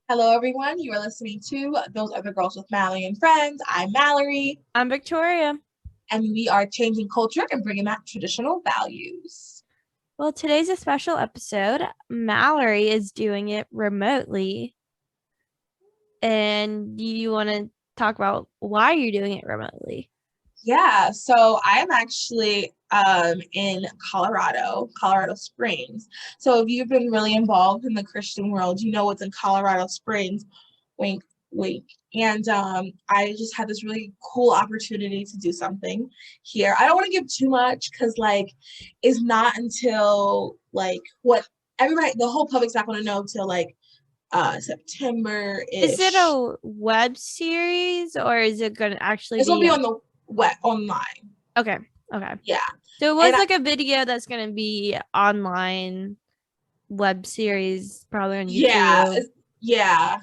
Hello, everyone. You are listening to Those Other Girls with Mallory and Friends. I'm Mallory, I'm Victoria. and we are changing culture and bringing back traditional values. Well, today's a special episode. Mallory is doing it remotely. And do you want to talk about why you're doing it remotely? Yeah, so I am actually in Colorado Springs. So if you've been really involved in the Christian world, you know what's in Colorado Springs. Wink, wink. And I just had this really cool opportunity to do something here. I don't want to give too much because it's not until what everybody, the whole public's not going to know till September Is it ish. a web series or is it going to actually This will be be on the wet online. okay? Okay. Yeah. So it And was like a video that's going to be online web series, probably on yeah, YouTube. yeah,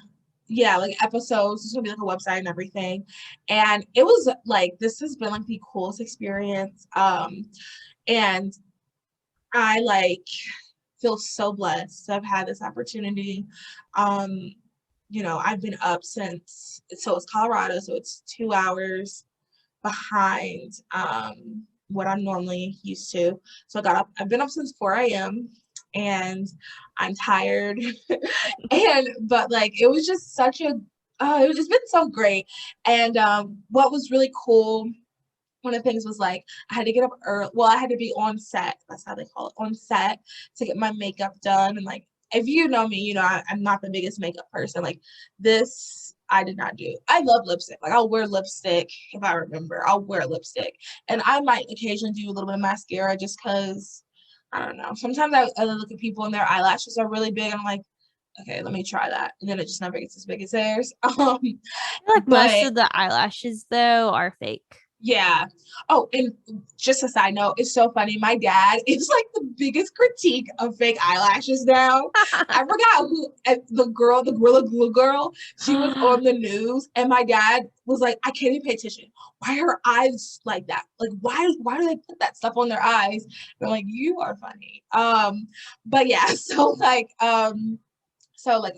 yeah, like episodes. It's gonna be like a website and everything. And it was like this has been like the coolest experience. And I feel so blessed to have had this opportunity. Um, I've been up since it's Colorado, so it's 2 hours behind what I'm normally used to. So I've been up since 4 a.m. and I'm tired. But it was just such a it was just been so great. And what was really cool, one of the things was I had to get up early. Well, I had to be on set. That's how they call it, on set, to get my makeup done. And if you know me, I'm not the biggest makeup person. Like this, I did not do. I love lipstick. Like I'll wear lipstick if I remember. I'll wear lipstick, and I might occasionally do a little bit of mascara just because I don't know. Sometimes I look at people and their eyelashes are really big. And I'm like, okay, let me try that, and then it just never gets as big as theirs. I feel like most But of the eyelashes though are fake. yeah. Oh, and just a side note, it's so funny. My dad is like the biggest critique of fake eyelashes now. I forgot who the Gorilla Glue girl, she was on the news, and my dad was like, I can't even pay attention. Why are her eyes like that? Like, why do they put that stuff on their eyes? And I'm like, you are funny. But yeah, so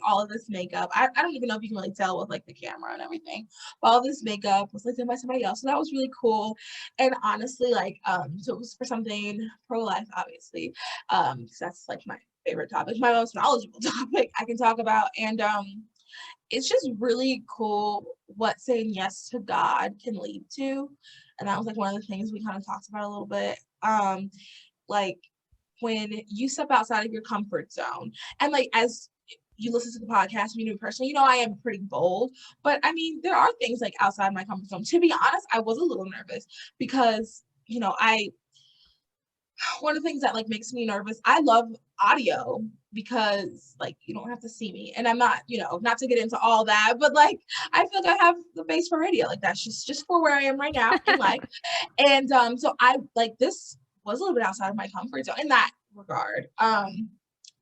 all of this makeup, I don't even know if you can really tell with the camera and everything. But all this makeup was done by somebody else. So that was really cool. And honestly, so it was for something pro-life, obviously. Because that's my favorite topic, my most knowledgeable topic I can talk about. And it's just really cool what saying yes to God can lead to. And that was one of the things we kind of talked about a little bit. Like when you step outside of your comfort zone, and as you listen to the podcast, you know personally, I am pretty bold, but I mean, there are things outside my comfort zone. To be honest, I was a little nervous because, I one of the things that makes me nervous, I love audio because you don't have to see me, and I'm not, not to get into all that, but I feel like I have the base for radio. That's just for where I am right now in life. And so I this was a little bit outside of my comfort zone in that regard.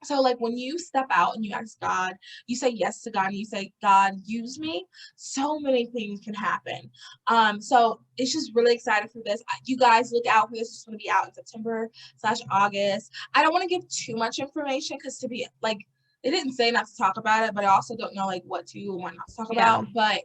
So when you step out and you ask God, you say yes to God and you say, God, use me, so many things can happen. So it's just really excited for this. You guys look out for this. It's going to be out in September/August. I don't want to give too much information because to be they didn't say not to talk about it, but I also don't know what to and what not to talk Yeah. about. But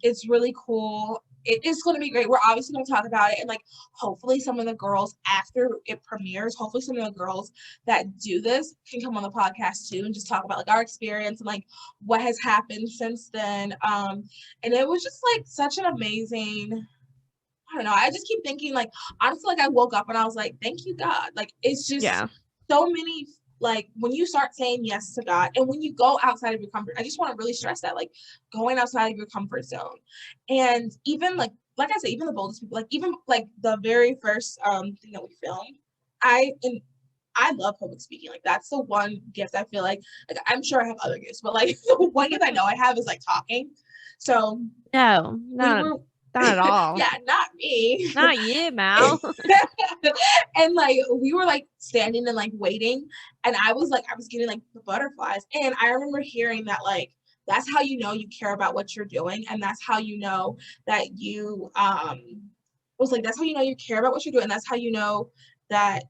it's really cool. It is going to be great. We're obviously going to talk about it, and hopefully some of the girls after it premieres, hopefully some of the girls that do this can come on the podcast too and just talk about our experience and what has happened since then. And it was just such an amazing, I don't know, I just keep thinking honestly, I woke up and I was like, thank you, God. It's just Yeah. so many, when you start saying yes to God and when you go outside of your comfort, I just want to really stress that, going outside of your comfort zone. And even like I said, even the boldest people, even the very first thing that we filmed, I love public speaking. That's the one gift I feel like I'm sure I have other gifts, but the one gift I know I have is talking. So No, we not were not at all. yeah, not me. Not you, Mal. And we were standing and waiting, and I was getting the butterflies. And I remember hearing that that's how you know you care about what you're doing, and that's how you know that you was that's how you know you care about what you're doing, and that's how you know that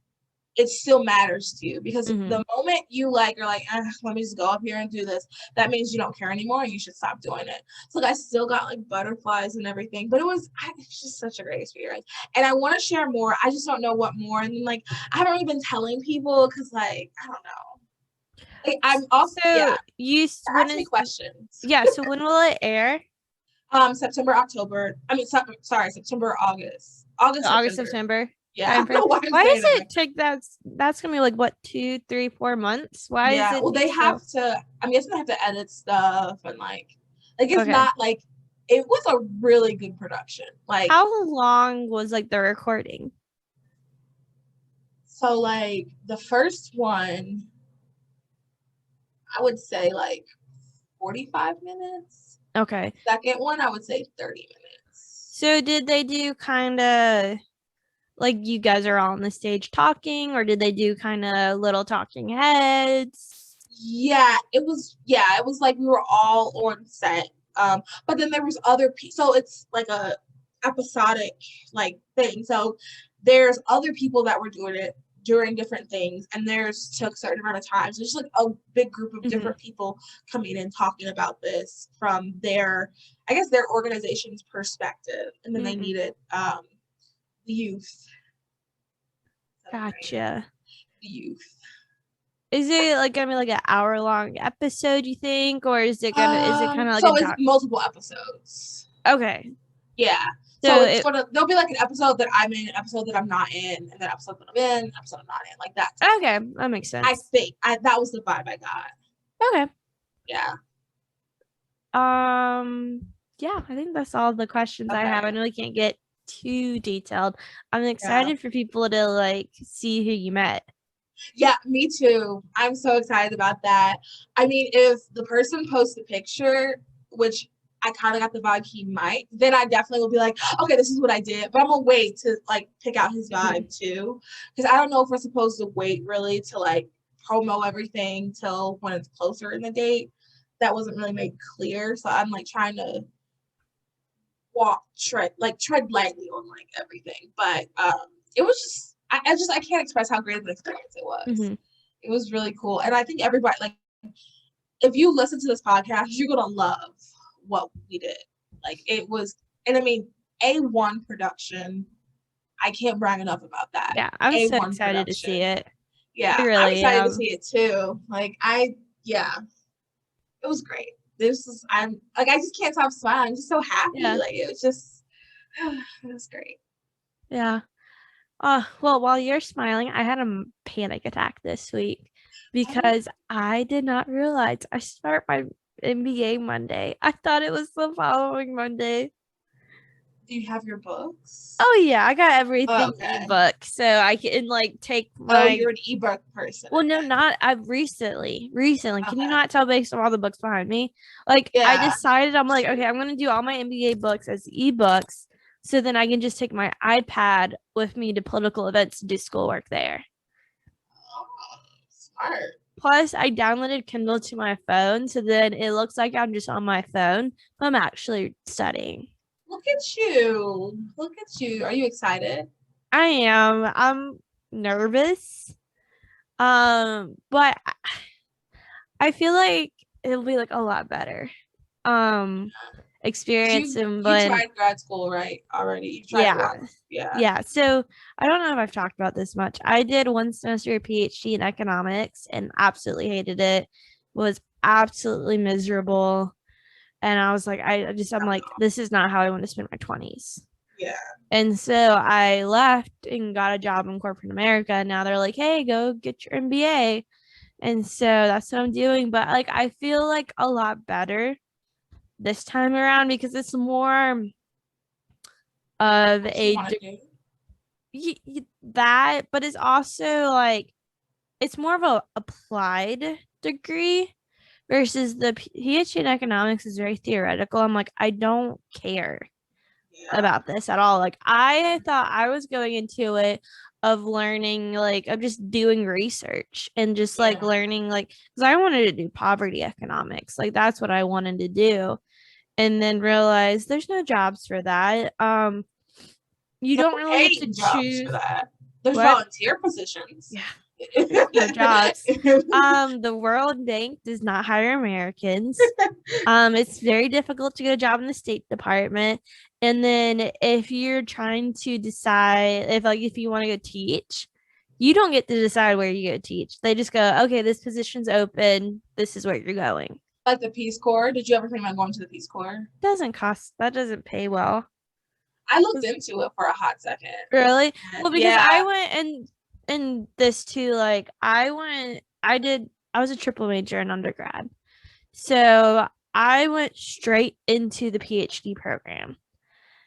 it still matters to you, because Mhm. the moment you like are like, let me just go up here and do this, that means you don't care anymore and you should stop doing it. So like I still got like butterflies and everything, but it's just such a great experience. And I want to share more. I just don't know what more. And then like I haven't really been telling people because like I don't know. Like, I'm also So when ask me is questions. so when will it air? September, October. I mean, sorry, September, August, August, August, September. September Yeah, I time don't know frame. why I'm Why saying does it. it take that's gonna be like what 2, 3, 4 months? Why is Yeah, it well, they take have so to. I mean, it's gonna have to edit stuff and like it's okay? not like it was a really good production. Like, How long was like the recording? so like the first one, I would say like 45 minutes. Okay. Second one, I would say 30 minutes. So did they do kind of like you guys are all on the stage talking, or did they do kind of little talking heads? It was like we were all on set. But then there was other people, so it's like a episodic like thing. So there's other people that were doing it during different things, and there's took a certain amount of time. So it's just like a big group of different people coming and talking about this from their, I guess, their organization's perspective. And then they needed the youth. Gotcha. The youth. Is it like gonna be like an hour long episode, you think, or is it kind of like So a it's doc? multiple episodes. Okay. Yeah. So So it's there'll be like an episode that I'm in, an episode that I'm not in, and then episode that I'm in, episode I'm not in, like that. okay, that makes sense. I think that was the vibe I got. Okay. Yeah. Yeah, I think that's all the questions I have. I know we can't get too detailed. I'm excited for people to like see who you met. Yeah, me too. I'm so excited about that. I mean, if the person posts a picture, which I kind of got the vibe he might, then I definitely will be like, okay, this is what I did. But I'm gonna wait to like pick out his vibe too, because I don't know if we're supposed to wait really to like promo everything till when it's closer in the date. That wasn't really made clear, so I'm like trying to tread lightly on like everything. But it was just I can't express how great of an experience it was. It was really cool. And I think everybody, like, if you listen to this podcast, you're gonna love what we did. Like, it was, and I mean, A1 production. I can't brag enough about that. Yeah, I'm so A1 excited to see it. Yeah, I I'm really excited to am. see it too. Like, it was great. I'm like, I just can't stop smiling. I'm just so happy. Yeah. Like, it was just, it was great. Yeah. Well, while you're smiling, I had a panic attack this week because I did not realize I start my MBA Monday. I thought it was the following Monday. Do you have your books? Oh yeah, I got everything Okay. ebook, so I can like take Oh, my. you're an ebook person. Well, no, not I've recently. Can you not tell based on all the books behind me? Like Yeah. I decided I'm like, okay, I'm gonna do all my MBA books as ebooks, so then I can just take my iPad with me to political events and do schoolwork there. Oh, smart. Plus, I downloaded Kindle to my phone, so then it looks like I'm just on my phone, but I'm actually studying. Look at you. Look at you. Are you excited? I am. I'm nervous. But I feel like it'll be like a lot better. Experience You and tried grad school, right? Already. You tried it once. Yeah. Yeah. So I don't know if I've talked about this much. I did one semester of PhD in economics and absolutely hated it. Was absolutely miserable. And I was like, I'm like, this is not how I want to spend my 20s. Yeah. And so I left and got a job in corporate America. And now they're like, hey, go get your MBA. And so that's what I'm doing. But like, I feel like a lot better this time around because it's more of that, but it's also like it's more of a applied degree versus the PhD in economics is very theoretical. I'm like, I don't care about this at all. Like I thought I was going into it of learning like of just doing research and just like learning like because I wanted to do poverty economics. Like that's what I wanted to do. And then realize there's no jobs for that. You don't really get to choose. There's What? volunteer positions. Yeah. No jobs. The World Bank does not hire Americans. It's very difficult to get a job in the State Department. And then if you're trying to decide if you want to go teach, you don't get to decide where you go teach. They just go, okay, this position's open. This is where you're going. Like the Peace Corps. Did you ever think about going to the Peace Corps? That doesn't pay well. I looked into it for a hot second. Really? Well, because Yeah. I went and this too, like I was a triple major in undergrad. So I went straight into the PhD program.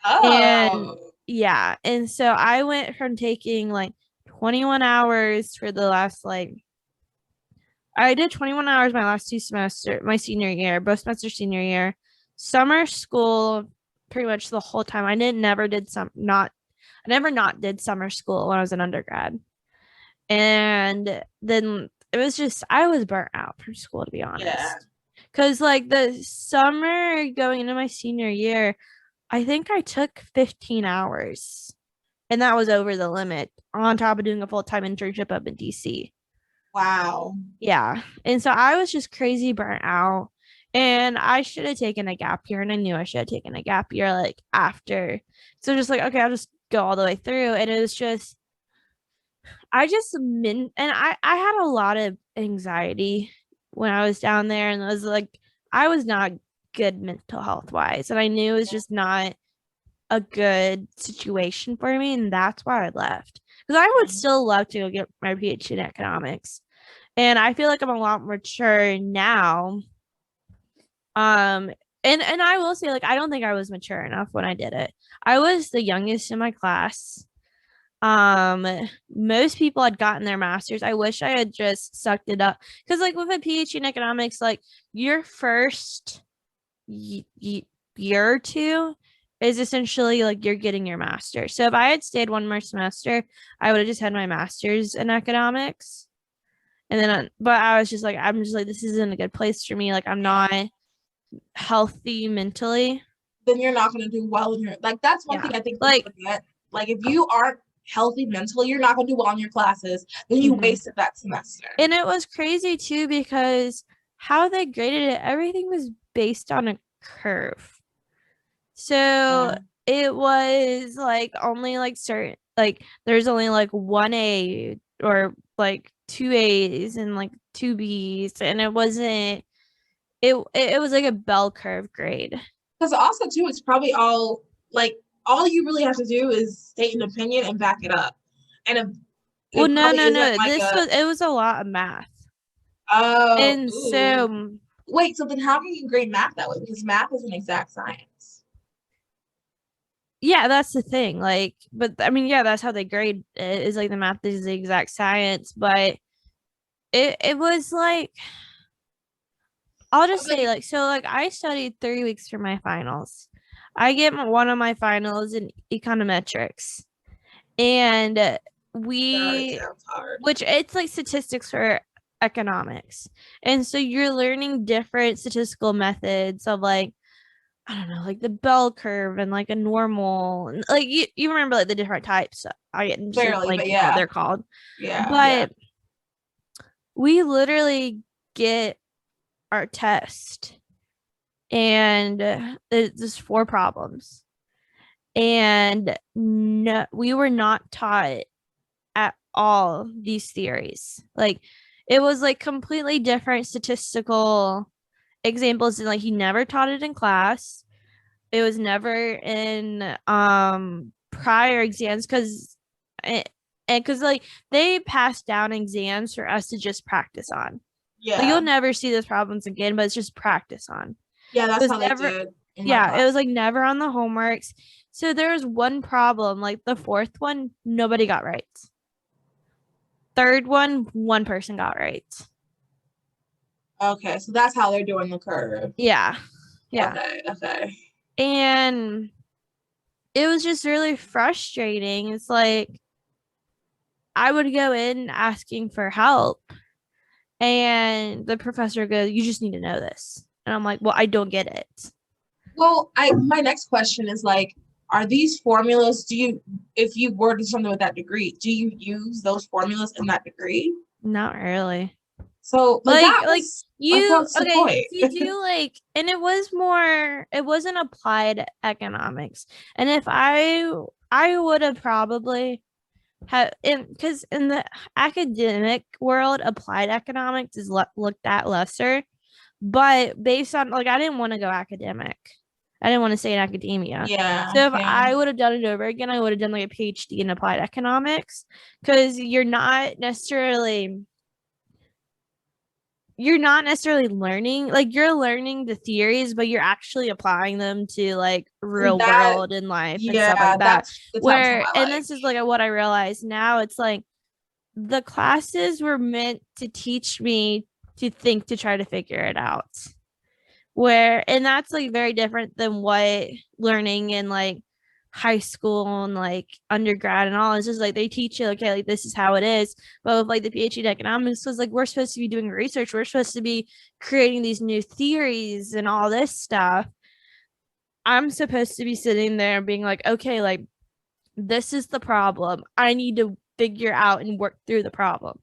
And Oh. yeah, and so I went from taking like 21 hours for the last I did 21 hours my last my senior year, both semester senior year, summer school pretty much the whole time. I never not did summer school when I was an undergrad. And then it was just I was burnt out from school, to be honest. Yeah. Because like the summer going into my senior year, I think I took 15 hours. And that was over the limit on top of doing a full-time internship up in DC. Wow. Yeah. And so I was just crazy burnt out. And I should have taken a gap year. And I knew I should have taken a gap year like after. So just like, okay, I'll just go all the way through. And it was just, I had a lot of anxiety when I was down there. And it was like, I was not good mental health wise. And I knew it was just not a good situation for me. And that's why I left. Because I would still love to go get my PhD in economics. And I feel like I'm a lot more mature now. And I will say, like, I don't think I was mature enough when I did it. I was the youngest in my class. Most people had gotten their masters. I wish I had just sucked it up. Because like with a PhD in economics, like your first year or two is essentially like you're getting your master. So if I had stayed one more semester, I would have just had my master's in economics. And then, but I was just like, I'm just like, this isn't a good place for me. Like, I'm not healthy mentally. Then you're not going to do well in your, like, that's one thing I think like, forget. Like, if you aren't healthy mentally, you're not going to do well in your classes. Then you wasted that semester. And it was crazy too, because how they graded it, everything was based on a curve. So it was like only like certain, like there's only like 1A or like 2A's and like 2B's, and it wasn't it was like a bell curve grade. Because also too, it's probably all like all you really have to do is state an opinion and back it up. And well, no. It was a lot of math. Oh, and so wait, so then how can you grade math that way? Because math is an exact science. Yeah, that's the thing. Like, but I mean, yeah, that's how they grade it, is like the math is the exact science. But it was like, I'll just say like, so like I studied 3 weeks for my finals. I get one of my finals in econometrics, and which it's like statistics for economics. And so you're learning different statistical methods of like, I don't know, like the bell curve and like a normal, like you remember like the different types. I get barely, like but yeah, what they're called. Yeah, but we literally get our test, and there's 4 problems, and no, we were not taught at all these theories. Like it was like completely different statistical examples, and like he never taught it in class. It was never in prior exams, because like they passed down exams for us to just practice on. Yeah, like, you'll never see those problems again, but it's just practice on. Yeah, that's how they did. Yeah, it was like never on the homeworks. So there was one problem, like the 4th one, nobody got right. 3rd one person got right. Okay, so that's how they're doing the curve. Yeah. Okay. And it was just really frustrating. It's like I would go in asking for help, and the professor goes, "You just need to know this." And I'm like, "Well, I don't get it." Well, my next question is like, are these formulas, if you were to do something with that degree, do you use those formulas in that degree? Not really. So that Like was you, what's the okay, point? you do like, and it wasn't applied economics. And if I would have probably because in the academic world, applied economics is looked at lesser, but based on like, I didn't want to go academic. I didn't want to stay in academia. Yeah, So if yeah. I would have done it over again, I would have done like a PhD in applied economics, because you're not necessarily learning, like you're learning the theories, but you're actually applying them to like real world and life and stuff like that. That's the type of Where, and like. this is like what I realize now, it's like the classes were meant to teach me to think, to try to figure it out. And that's like very different than what learning in like high school and like undergrad and all. It's just like they teach you, okay, like this is how it is. But with like the PhD in economics, was like we're supposed to be doing research, we're supposed to be creating these new theories and all this stuff. I'm supposed to be sitting there being like, okay, like this is the problem, I need to figure out and work through the problem.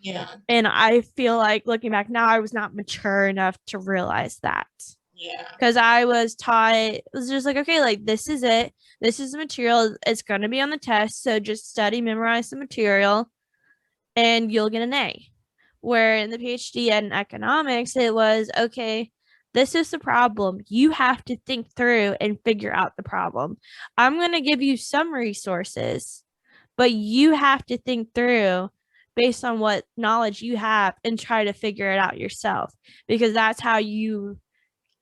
Yeah. And I feel like looking back now, I was not mature enough to realize that. Yeah. Because I was taught, it was just like, okay, like this is it. This is the material. It's going to be on the test. So just study, memorize the material, and you'll get an A. Where in the PhD in economics, it was, okay, this is the problem. You have to think through and figure out the problem. I'm going to give you some resources, but you have to think through based on what knowledge you have and try to figure it out yourself, because that's how you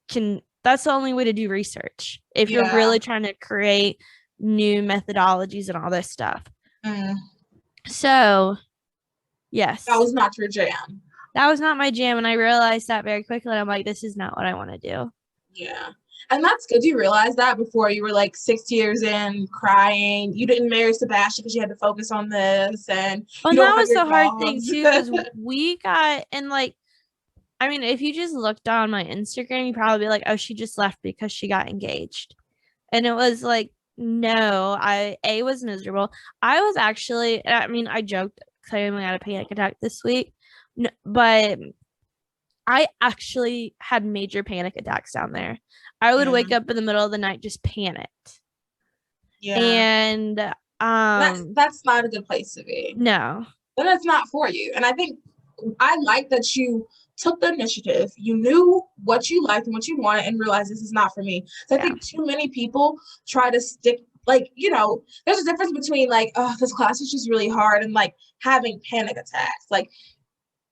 can, that's the only way to do research if you're really trying to create new methodologies and all this stuff. So yes, that was not your jam. That was not my jam, and I realized that very quickly. I'm like, this is not what I want to do. Yeah. And that's good. You realized that before you were like 6 years in, crying. You didn't marry Sebastian because you had to focus on this. And well, that was the hard thing too, because we got, and like, I mean, if you just looked on my Instagram, you probably be like, oh, she just left because she got engaged. And it was like, no, I was miserable. I was actually, I mean, I joked claiming I had a panic attack this week, but I actually had major panic attacks down there. I would wake up in the middle of the night just panicked. Yeah. And that's not a good place to be. No. Then it's not for you. And I think I like that you took the initiative. You knew what you liked and what you wanted and realized this is not for me. So I think too many people try to stick, like, you know, there's a difference between like, oh, this class is just really hard, and like having panic attacks. Like,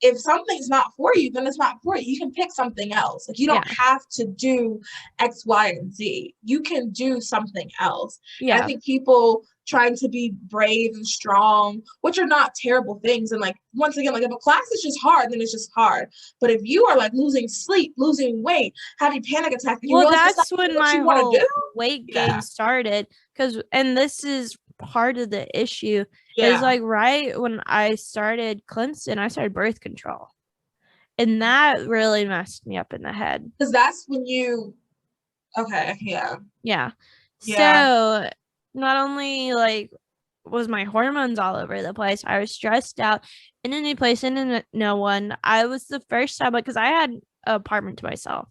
if something's not for you, then it's not for you. You can pick something else. Like, you don't have to do X, Y, and Z. You can do something else. Yeah. And I think people trying to be brave and strong, which are not terrible things. And like, once again, like if a class is just hard, then it's just hard. But if you are like losing sleep, losing weight, having panic attacks, well, that's when my whole weight gain started. And this is part of the issue. Is like right when I started Clemson, I started birth control, and that really messed me up in the head, because that's when you so not only like was my hormones all over the place, I was stressed out in a new place and no one. I was the first time, because I had an apartment to myself.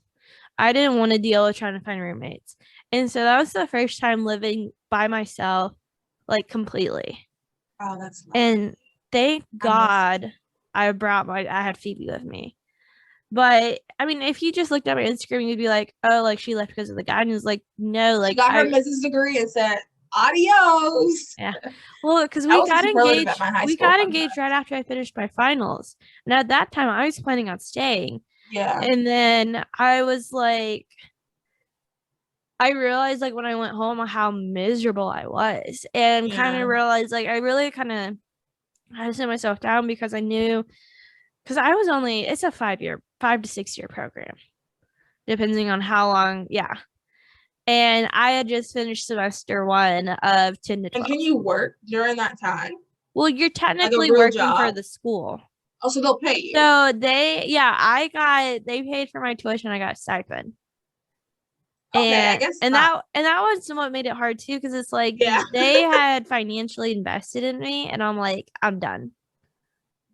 I didn't want to deal with trying to find roommates, and so that was the first time living by myself, like completely. Oh, that's nice. And thank God I had Phoebe with me. But I mean, if you just looked at my Instagram, you'd be like, oh, like she left because of the guy. And it was like, no, like she got her Mrs. degree and said adios. Yeah. Well, because we got engaged right after I finished my finals. And at that time I was planning on staying. Yeah. And then I was like, I realized like when I went home how miserable I was, and kind of realized like I really kind of had to sit myself down, because I knew, because I was only, it's a 5 to 6 year program, depending on how long. Yeah. And I had just finished semester 1 of 10 to 12. And can you work during that time? Well, you're technically like working for the school. Oh, so they'll pay you. So they paid for my tuition. I got a stipend. Okay, I guess And that was somewhat made it hard too, because it's like yeah. they had financially invested in me, and I'm like, I'm done.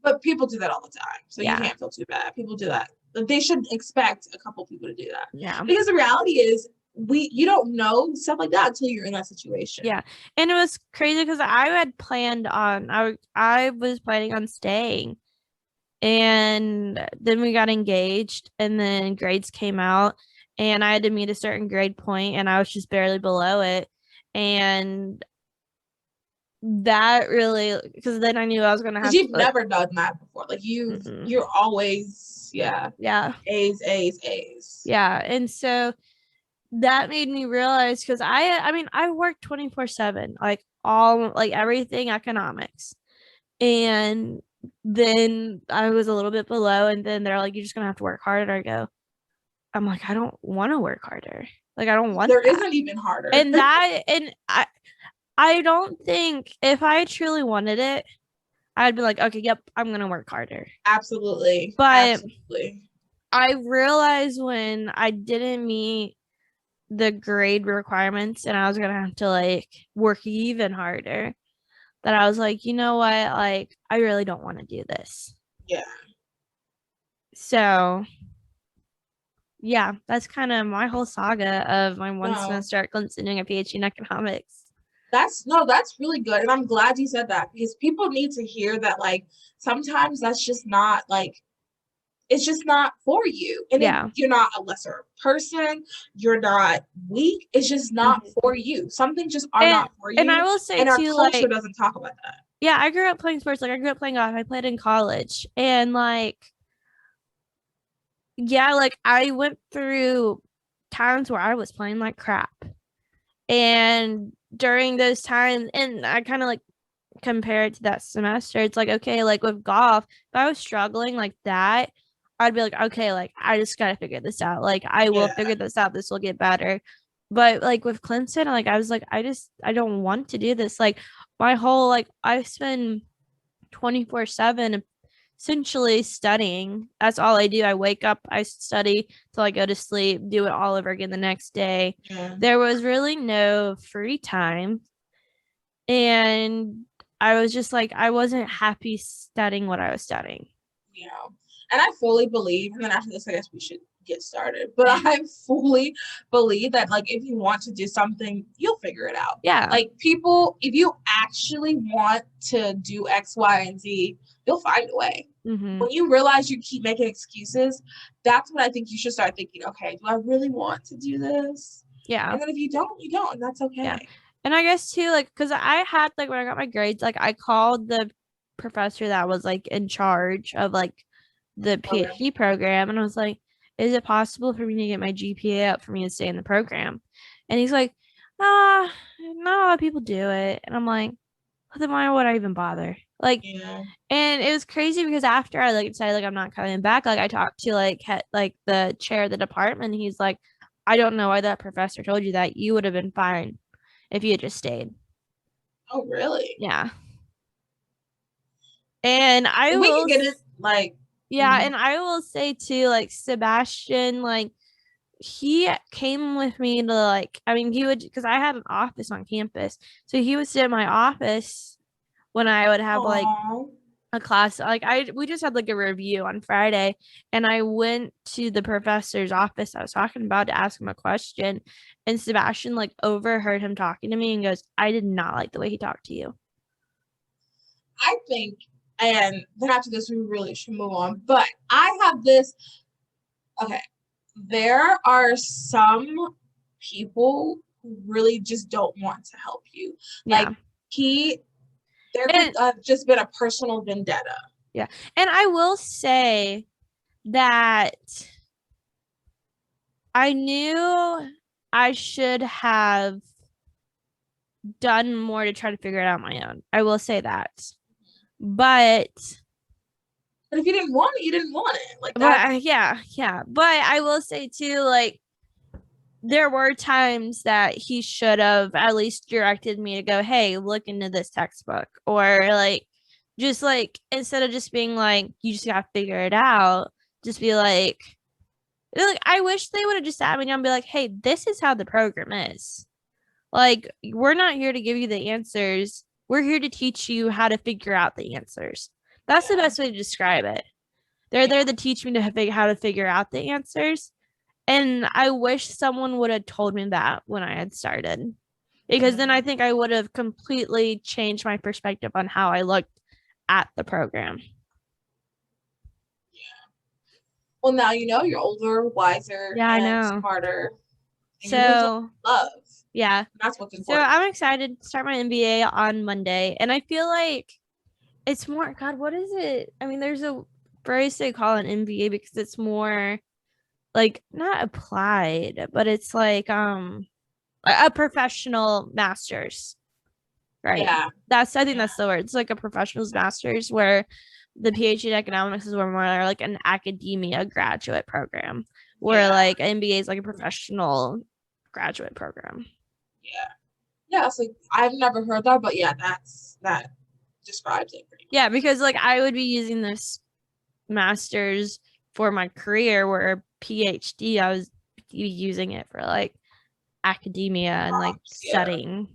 But people do that all the time, so you Yeah. can't feel too bad. People do that. They should expect a couple people to do that. Yeah. Because the reality is, you don't know stuff like that until you're in that situation. Yeah. And it was crazy because I had planned on I was planning on staying. And then we got engaged, and then grades came out, and I had to meet a certain grade point, and I was just barely below it. And that really, because then I knew I was gonna have Because to you've never done that before. Like you're always yeah. A's, A's, A's. Yeah. And so that made me realize, because I mean, I worked 24/7, like all, like everything economics. And then I was a little bit below, and then they're like, you're just gonna have to work harder. I'm like, I don't want to work harder. Like, I don't want There that. isn't even harder. And I don't think, if I truly wanted it, I'd be like, okay, yep, I'm gonna work harder. Absolutely. But absolutely. I realized when I didn't meet the grade requirements, and I was gonna have to like work even harder, that I was like, you know what, like, I really don't want to do this. Yeah. So yeah, that's kind of my whole saga of my one semester at Clemson doing a PhD in economics. That's really good. And I'm glad you said that, because people need to hear that, like, sometimes that's just not like, it's just not for you. And you're not a lesser person. You're not weak. It's just not for you. Some things just are not for you. And I will say and our too, culture like, doesn't talk about that. Yeah, I grew up playing sports. Like, I grew up playing golf. I played in college. And like, yeah, like I went through times where I was playing like crap. And during those times, and I kind of like compare it to that semester, it's like, okay, like with golf, if I was struggling like that, I'd be like, okay, like I just gotta figure this out. Like, I will figure this out. This will get better. But like with Clemson, like I was like, I don't want to do this. Like my whole, like, I spend 24/7 essentially studying. That's all I do. I wake up, I study till I go to sleep, do it all over again the next day. There was really no free time. And I was just like, I wasn't happy studying what I was studying. Yeah. And I fully believe, and then after this, I guess we should get started. But I fully believe that, like, if you want to do something, you'll figure it out. Yeah. Like, people, if you actually want to do X, Y, and Z, you'll find a way. When you realize you keep making excuses, that's when I think you should start thinking, okay, do I really want to do this? Yeah. And then if you don't, you don't, and that's okay. Yeah. And I guess too, like, because I had, like, when I got my grades, like, I called the professor that was like in charge of like the PhD program, and I was like, is it possible for me to get my GPA up for me to stay in the program? And he's like, not a lot of people do it. And I'm like, well, then why would I even bother? Like, and it was crazy because after I like decided like I'm not coming back, like I talked to like the chair of the department, and he's like, I don't know why that professor told you that. You would have been fine if you had just stayed. Oh, really? Yeah. And I we will can get it, like, and I will say too, like, Sebastian, like, he came with me to, like, I mean, he would, because I had an office on campus, so he would sit in my office when I would have like a class. Like, we just had like a review on Friday, and I went to the professor's office I was talking about to ask him a question, and Sebastian like overheard him talking to me and goes, I did not like the way he talked to you. I think, and then after this we really should move on, but I have this, okay, there are some people who really just don't want to help you. Like, there could have just been a personal vendetta. Yeah. And I will say that I knew I should have done more to try to figure it out on my own. I will say that. But if you didn't want it, you didn't want it. Like that. But yeah. But I will say too, like, there were times that he should have at least directed me to go, hey, look into this textbook, or like, just like, instead of just being like, you just gotta figure it out, just be like, Like, I wish they would have just sat me down and be like, hey, this is how the program is. Like, we're not here to give you the answers. We're here to teach you how to figure out the answers. That's the best way to describe it. They're there to teach me how to figure out the answers. And I wish someone would have told me that when I had started. Because then I think I would have completely changed my perspective on how I looked at the program. Well, now you know, you're older, wiser, Yeah, I and know. smarter. And you're So, love. yeah. That's what's So important. I'm excited to start my MBA on Monday. And I feel like it's more, God, what is it? I mean, there's a phrase they call an MBA because it's more like not applied, but it's like a professional master's. Right. Yeah. I think that's the word. It's like a professional's master's where the PhD in economics is more like an academia graduate program, where like MBA is like a professional graduate program. Yeah. Yeah. So I've never heard that, but yeah, that describes it pretty much. Yeah, because like I would be using this master's for my career, where PhD I was using it for like academia and like studying.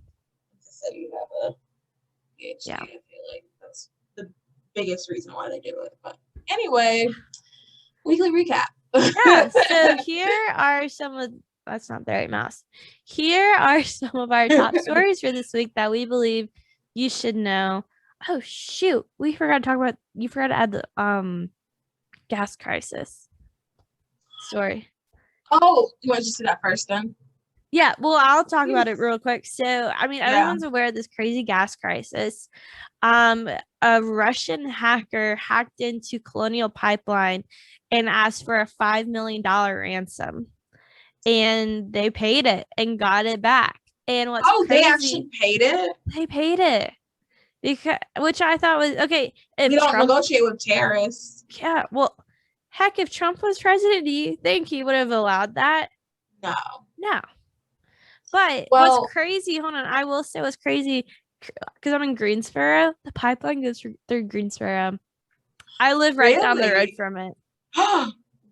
So you have a PhD. Yeah. I feel like that's the biggest reason why they do it. But anyway, weekly recap. Yeah. So here are some of that's not the right mouse. Here are some of our top stories for this week that we believe you should know. Oh shoot, you forgot to add the gas crisis story. Oh, you want to just do that first then? Yeah, well, I'll talk about it real quick. So, I mean, everyone's aware of this crazy gas crisis. A Russian hacker hacked into Colonial Pipeline and asked for a $5 million ransom. And they paid it and got it back. And what's crazy, they actually paid it? They paid it. Because, which I thought was okay. If we don't Trump, negotiate with terrorists. Yeah, well, heck, if Trump was president, do you think he would have allowed that? No. But what's crazy, hold on, I will say what's crazy, because I'm in Greensboro, the pipeline goes through Greensboro. I live right down the road from it.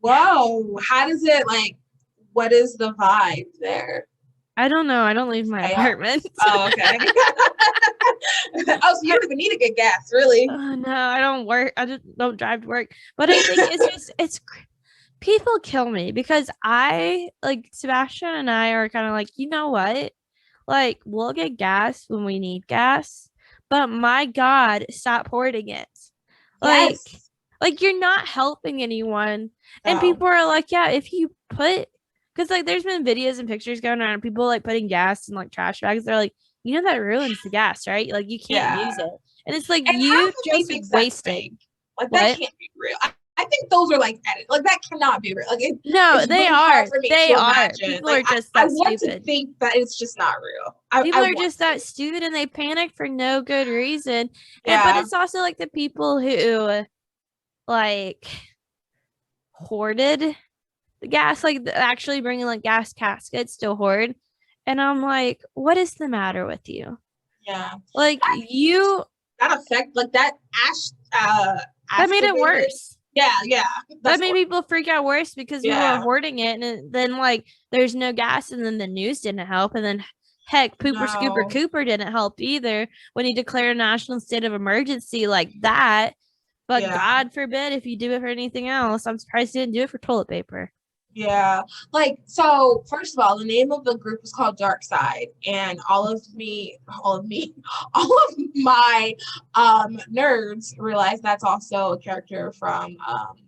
Wow. How does it, like, what is the vibe there? I don't know. I don't leave my apartment. Oh, okay. So you don't even need to get gas, really? No, I don't work. I just don't drive to work. But I think it's people kill me because I like Sebastian and I are kind of like, you know what? Like, we'll get gas when we need gas, but my God, stop hoarding it. Like you're not helping anyone. And people are like, yeah, if you put, because like there's been videos and pictures going around of people like putting gas in like trash bags. They're like, you know, that ruins the gas, right? Like you can't use it. And it's like, you just wasting. Like that can't be real. I think those are like edited. Like that cannot be real. Like no, they are. They are. People are just that stupid. I want to think that it's just not real. People are just that stupid and they panic for no good reason. But it's also like the people who like hoarded the gas, like actually bringing like gas caskets to hoard. And I'm like, what is the matter with you? Yeah. Like that effect, like that that made it worse. Yeah. That made people freak out worse because we were hoarding it, and then like there's no gas, and then the news didn't help, and then heck, Scooper Cooper didn't help either when he declared a national state of emergency like that. But God forbid if you do it for anything else. I'm surprised he didn't do it for toilet paper. Yeah. Like, so first of all, the name of the group is called Dark Side, and all of my nerds realize that's also a character from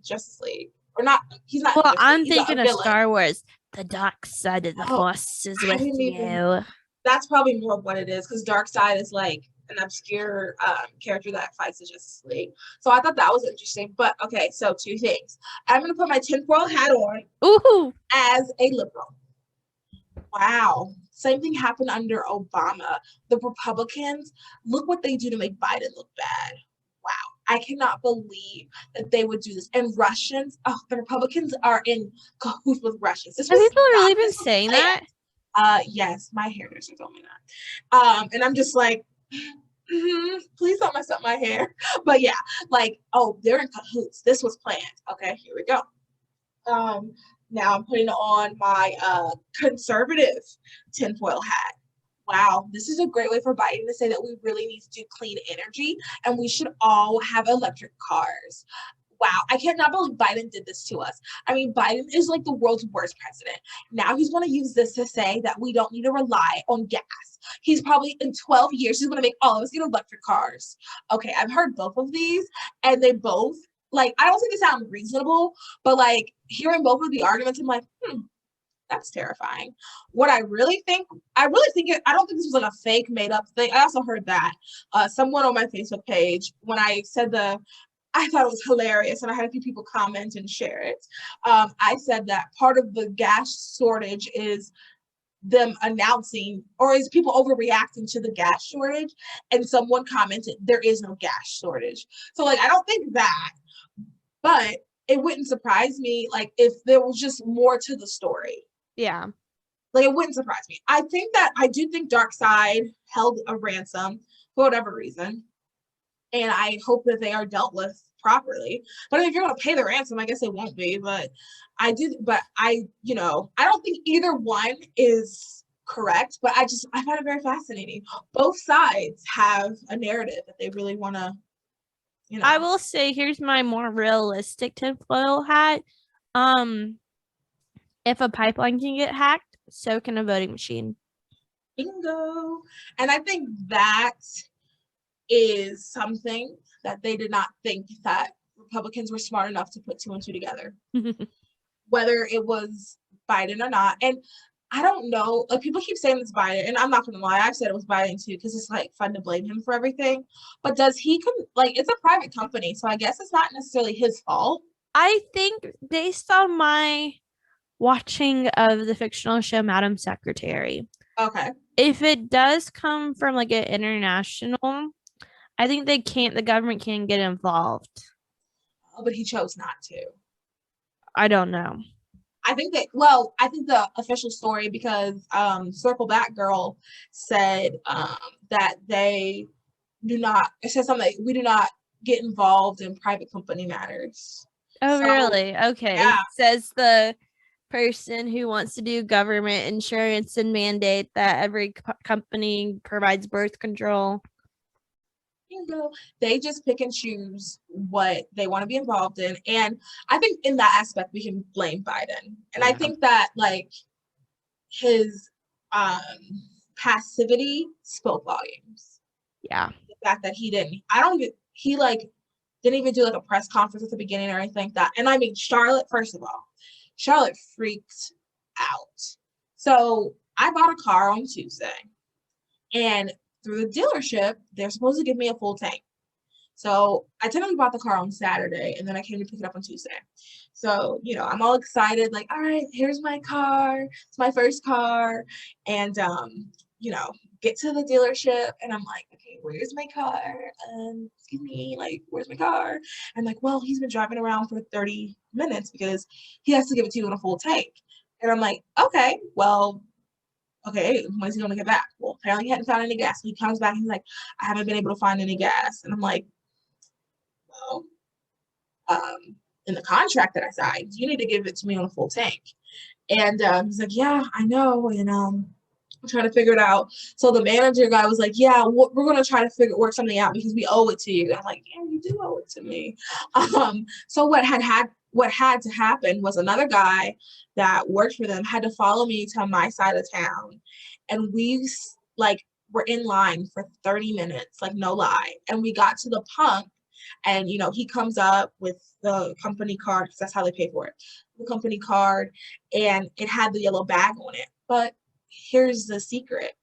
Justice League. Or not, he's not. Well, I'm thinking of Star Wars. The dark side of the force is with you. That's probably more of what it is, because Dark Side is like an obscure character that fights the Justice League. So I thought that was interesting. But okay, so two things. I'm gonna put my tinfoil hat on as a liberal. Wow. Same thing happened under Obama. The Republicans, look what they do to make Biden look bad. Wow. I cannot believe that they would do this. And Russians, the Republicans are in cahoots with Russians. Have people really been saying that? Yes, my hairdresser told me that. And I'm just like, please don't mess up my hair. But yeah, like, they're in cahoots. This was planned. Okay, here we go. Now I'm putting on my conservative tinfoil hat. Wow, this is a great way for Biden to say that we really need to do clean energy and we should all have electric cars. Wow, I cannot believe Biden did this to us. I mean, Biden is like the world's worst president. Now he's going to use this to say that we don't need to rely on gas. He's probably in 12 years, he's going to make all of us get electric cars. Okay, I've heard both of these, and they both, like, I don't think they sound reasonable, but like hearing both of the arguments, I'm like, that's terrifying. What I really think I don't think this was like a fake made up thing. I also heard that someone on my Facebook page, when I said I thought it was hilarious, and I had a few people comment and share it. I said that part of the gas shortage is them announcing, or is people overreacting to the gas shortage, and someone commented there is no gas shortage. So like I don't think that, but it wouldn't surprise me like if there was just more to the story. Yeah. Like it wouldn't surprise me. I do think Darkseid held a ransom for whatever reason, and I hope that they are dealt with properly. But if you're going to pay the ransom, I guess it won't be. But I don't think either one is correct. But I find it very fascinating. Both sides have a narrative that they really want to, I will say, here's my more realistic tinfoil hat. If a pipeline can get hacked, so can a voting machine. Bingo. And I think that is something that they did not think that Republicans were smart enough to put two and two together. Whether it was Biden or not. And I don't know, like people keep saying it's Biden, and I'm not gonna lie, I've said it was Biden too, because it's like fun to blame him for everything. But does he it's a private company, so I guess it's not necessarily his fault. I think based on my watching of the fictional show Madam Secretary, okay, if it does come from like an international, I think the government can get involved. Oh, but he chose not to. I don't know. I think the official story, because Circle Back Girl said that they do not, it says something like, we do not get involved in private company matters. Oh, really? Okay. Yeah. It says the person who wants to do government insurance and mandate that every company provides birth control. They just pick and choose what they want to be involved in. And I think in that aspect, we can blame Biden. And I think that like his passivity spoke volumes. Yeah. The fact that he didn't even do like a press conference at the beginning or anything like that. And I mean, Charlotte freaked out. So I bought a car on Tuesday, and through the dealership, they're supposed to give me a full tank. So I technically bought the car on Saturday, and then I came to pick it up on Tuesday. So, I'm all excited, like, all right, here's my car. It's my first car. And, get to the dealership, and I'm like, okay, where's my car? Excuse me, like, where's my car? And like, well, he's been driving around for 30 minutes because he has to give it to you in a full tank. And I'm like, okay, well, okay, when's he gonna get back? Well, apparently he hadn't found any gas. So he comes back and he's like, I haven't been able to find any gas. And I'm like, well, in the contract that I signed, you need to give it to me on a full tank. And he's like, yeah, I know. And I'm trying to figure it out. So the manager guy was like, yeah, we're gonna try to work something out because we owe it to you. And I'm like, yeah, you do owe it to me. So what had to happen was another guy that worked for them had to follow me to my side of town, and we were in line for 30 minutes, like no lie. And we got to the pump, and he comes up with the company card, because that's how they pay for it, the company card, and it had the yellow bag on it. But here's the secret: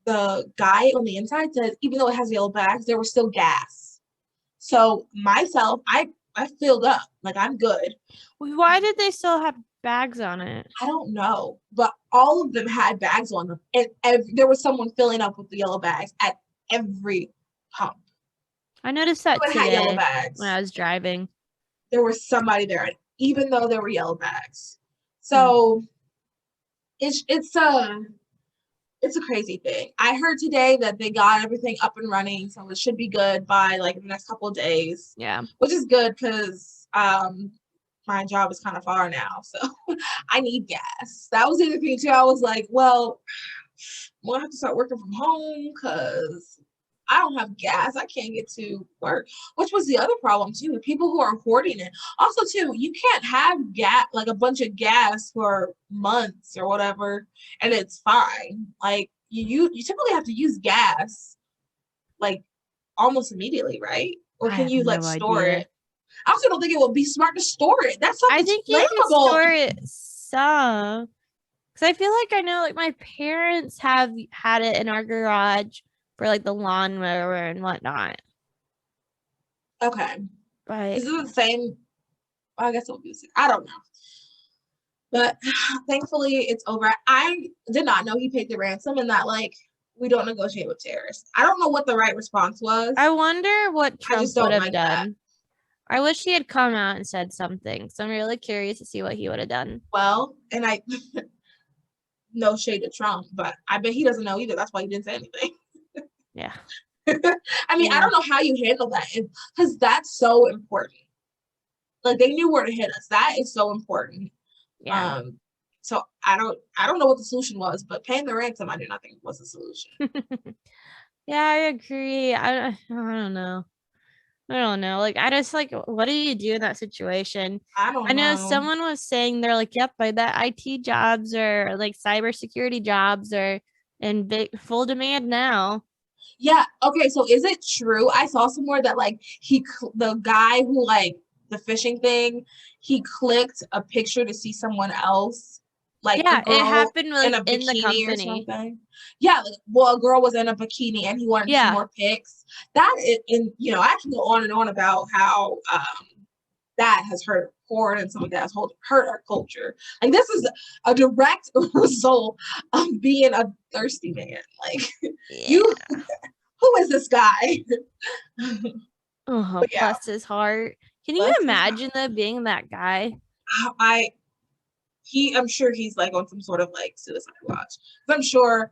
the guy on the inside said even though it has yellow bags, there was still gas. So myself, I filled up, like I'm good. Why did they still have bags on it? I don't know, but all of them had bags on them, and there was someone filling up with the yellow bags at every pump. I noticed that today had yellow bags when I was driving. There was somebody there, even though there were yellow bags. So it's a crazy thing. I heard today that they got everything up and running, so it should be good by like the next couple of days. Yeah. Which is good because my my job is kind of far now, so I need gas. That was the other thing too. I was like, well, I'm gonna have to start working from home because I don't have gas. I can't get to work, which was the other problem too, with people who are hoarding it. Also, too, you can't have gas, like a bunch of gas for months or whatever, and it's fine. Like you typically have to use gas like almost immediately, right? Or I can have you like no store idea. it? I also don't think it would be smart to store it. That stuff I is think you can flammable. store it some. Because I feel like I know, like, my parents have had it in our garage for, like, the lawnmower and whatnot. Okay. But Is it the same? I guess it would be the same. I don't know. But thankfully it's over. I did not know he paid the ransom and that like we don't negotiate with terrorists. I don't know what the right response was. I wonder what I Trump just would don't have like that. done. I wish he had come out and said something. So I'm really curious to see what he would have done. Well, and I no shade to Trump, but I bet he doesn't know either. That's why he didn't say anything. Yeah. I mean, I don't know how you handle that because that's so important. Like they knew where to hit us. That is so important. Yeah. So I don't know what the solution was, but paying the ransom I do not think was the solution. Yeah, I agree. I don't know. I don't know. Like, I just like, what do you do in that situation? I I don't know know. someone was saying they're like, yep, like that IT jobs or like cybersecurity jobs are in big full demand now. Yeah. Okay. So is it true? I saw somewhere that like the guy who like the phishing thing, he clicked a picture to see someone else, like a Yeah, it girl happened in like a in the bikini or company. something. Yeah. Like, well, a girl was in a bikini and he wanted to see Yeah. more pics. That is, and you know, I can go on and on about how that has hurt porn and some of that has hurt our culture. Like this is a direct result of being a thirsty man. Like Yeah. you who is this guy? Oh, But yeah, bless his heart. Can you bless his heart. imagine though being that guy? I I'm sure he's like on some sort of like suicide watch. I'm sure,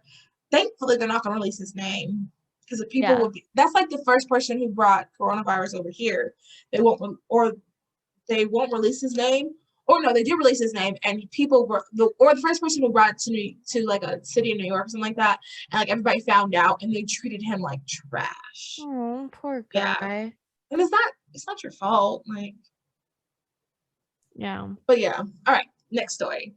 thankfully, they're not gonna release his name because if people Yeah. would be, that's like the first person who brought coronavirus over here. They won't or they won't release his name. Or no, they did release his name, and people were the first person who brought it to like a city in New York or something like that, and like everybody found out, and they treated him like trash. Oh, poor Yeah, guy. and it's not your fault, like. Yeah. But yeah, all right, next story.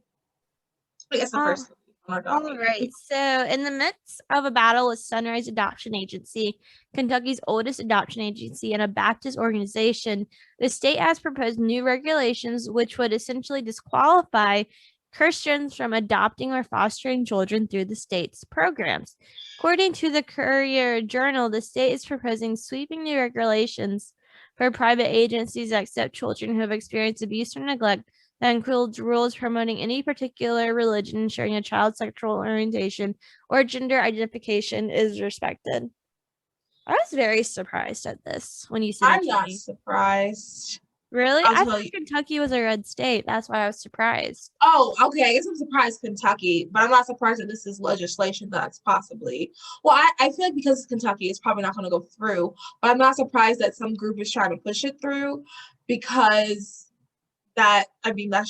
I guess the Oh, first one we're done all right. So, in the midst of a battle with Sunrise Adoption Agency, Kentucky's oldest adoption agency and a Baptist organization, the state has proposed new regulations which would essentially disqualify Christians from adopting or fostering children through the state's programs. According to the Courier Journal, the state is proposing sweeping new regulations for private agencies that accept children who have experienced abuse or neglect that includes rules promoting any particular religion, ensuring a child's sexual orientation or gender identification is respected. I was very surprised at this when you sent it I'm to not me. surprised. Really? I'll I tell thought you. Kentucky was a red state. That's why I was surprised. Oh, okay. I guess I'm surprised Kentucky, but I'm not surprised that this is legislation that's possibly. Well, I feel like because it's Kentucky, it's probably not going to go through. But I'm not surprised that some group is trying to push it through because that's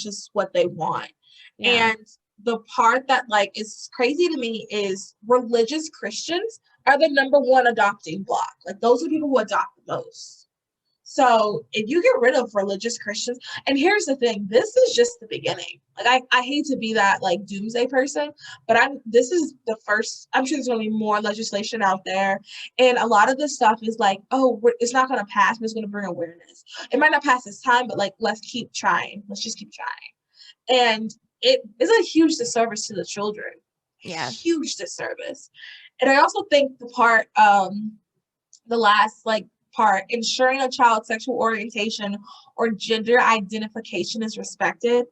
just what they want. Yeah. And the part that like is crazy to me is religious Christians are the number one adopting block. Like those are the people who adopt the most. So if you get rid of religious Christians, and here's the thing, this is just the beginning. Like I hate to be that like doomsday person, but this is the first. I'm sure there's gonna be more legislation out there, and a lot of this stuff is like, oh, it's not gonna pass, but it's gonna bring awareness. It might not pass this time, but like let's keep trying. Let's just keep trying. And it is a huge disservice to the children. Yeah. Huge disservice. And I also think the last like part, ensuring a child's sexual orientation or gender identification is respected,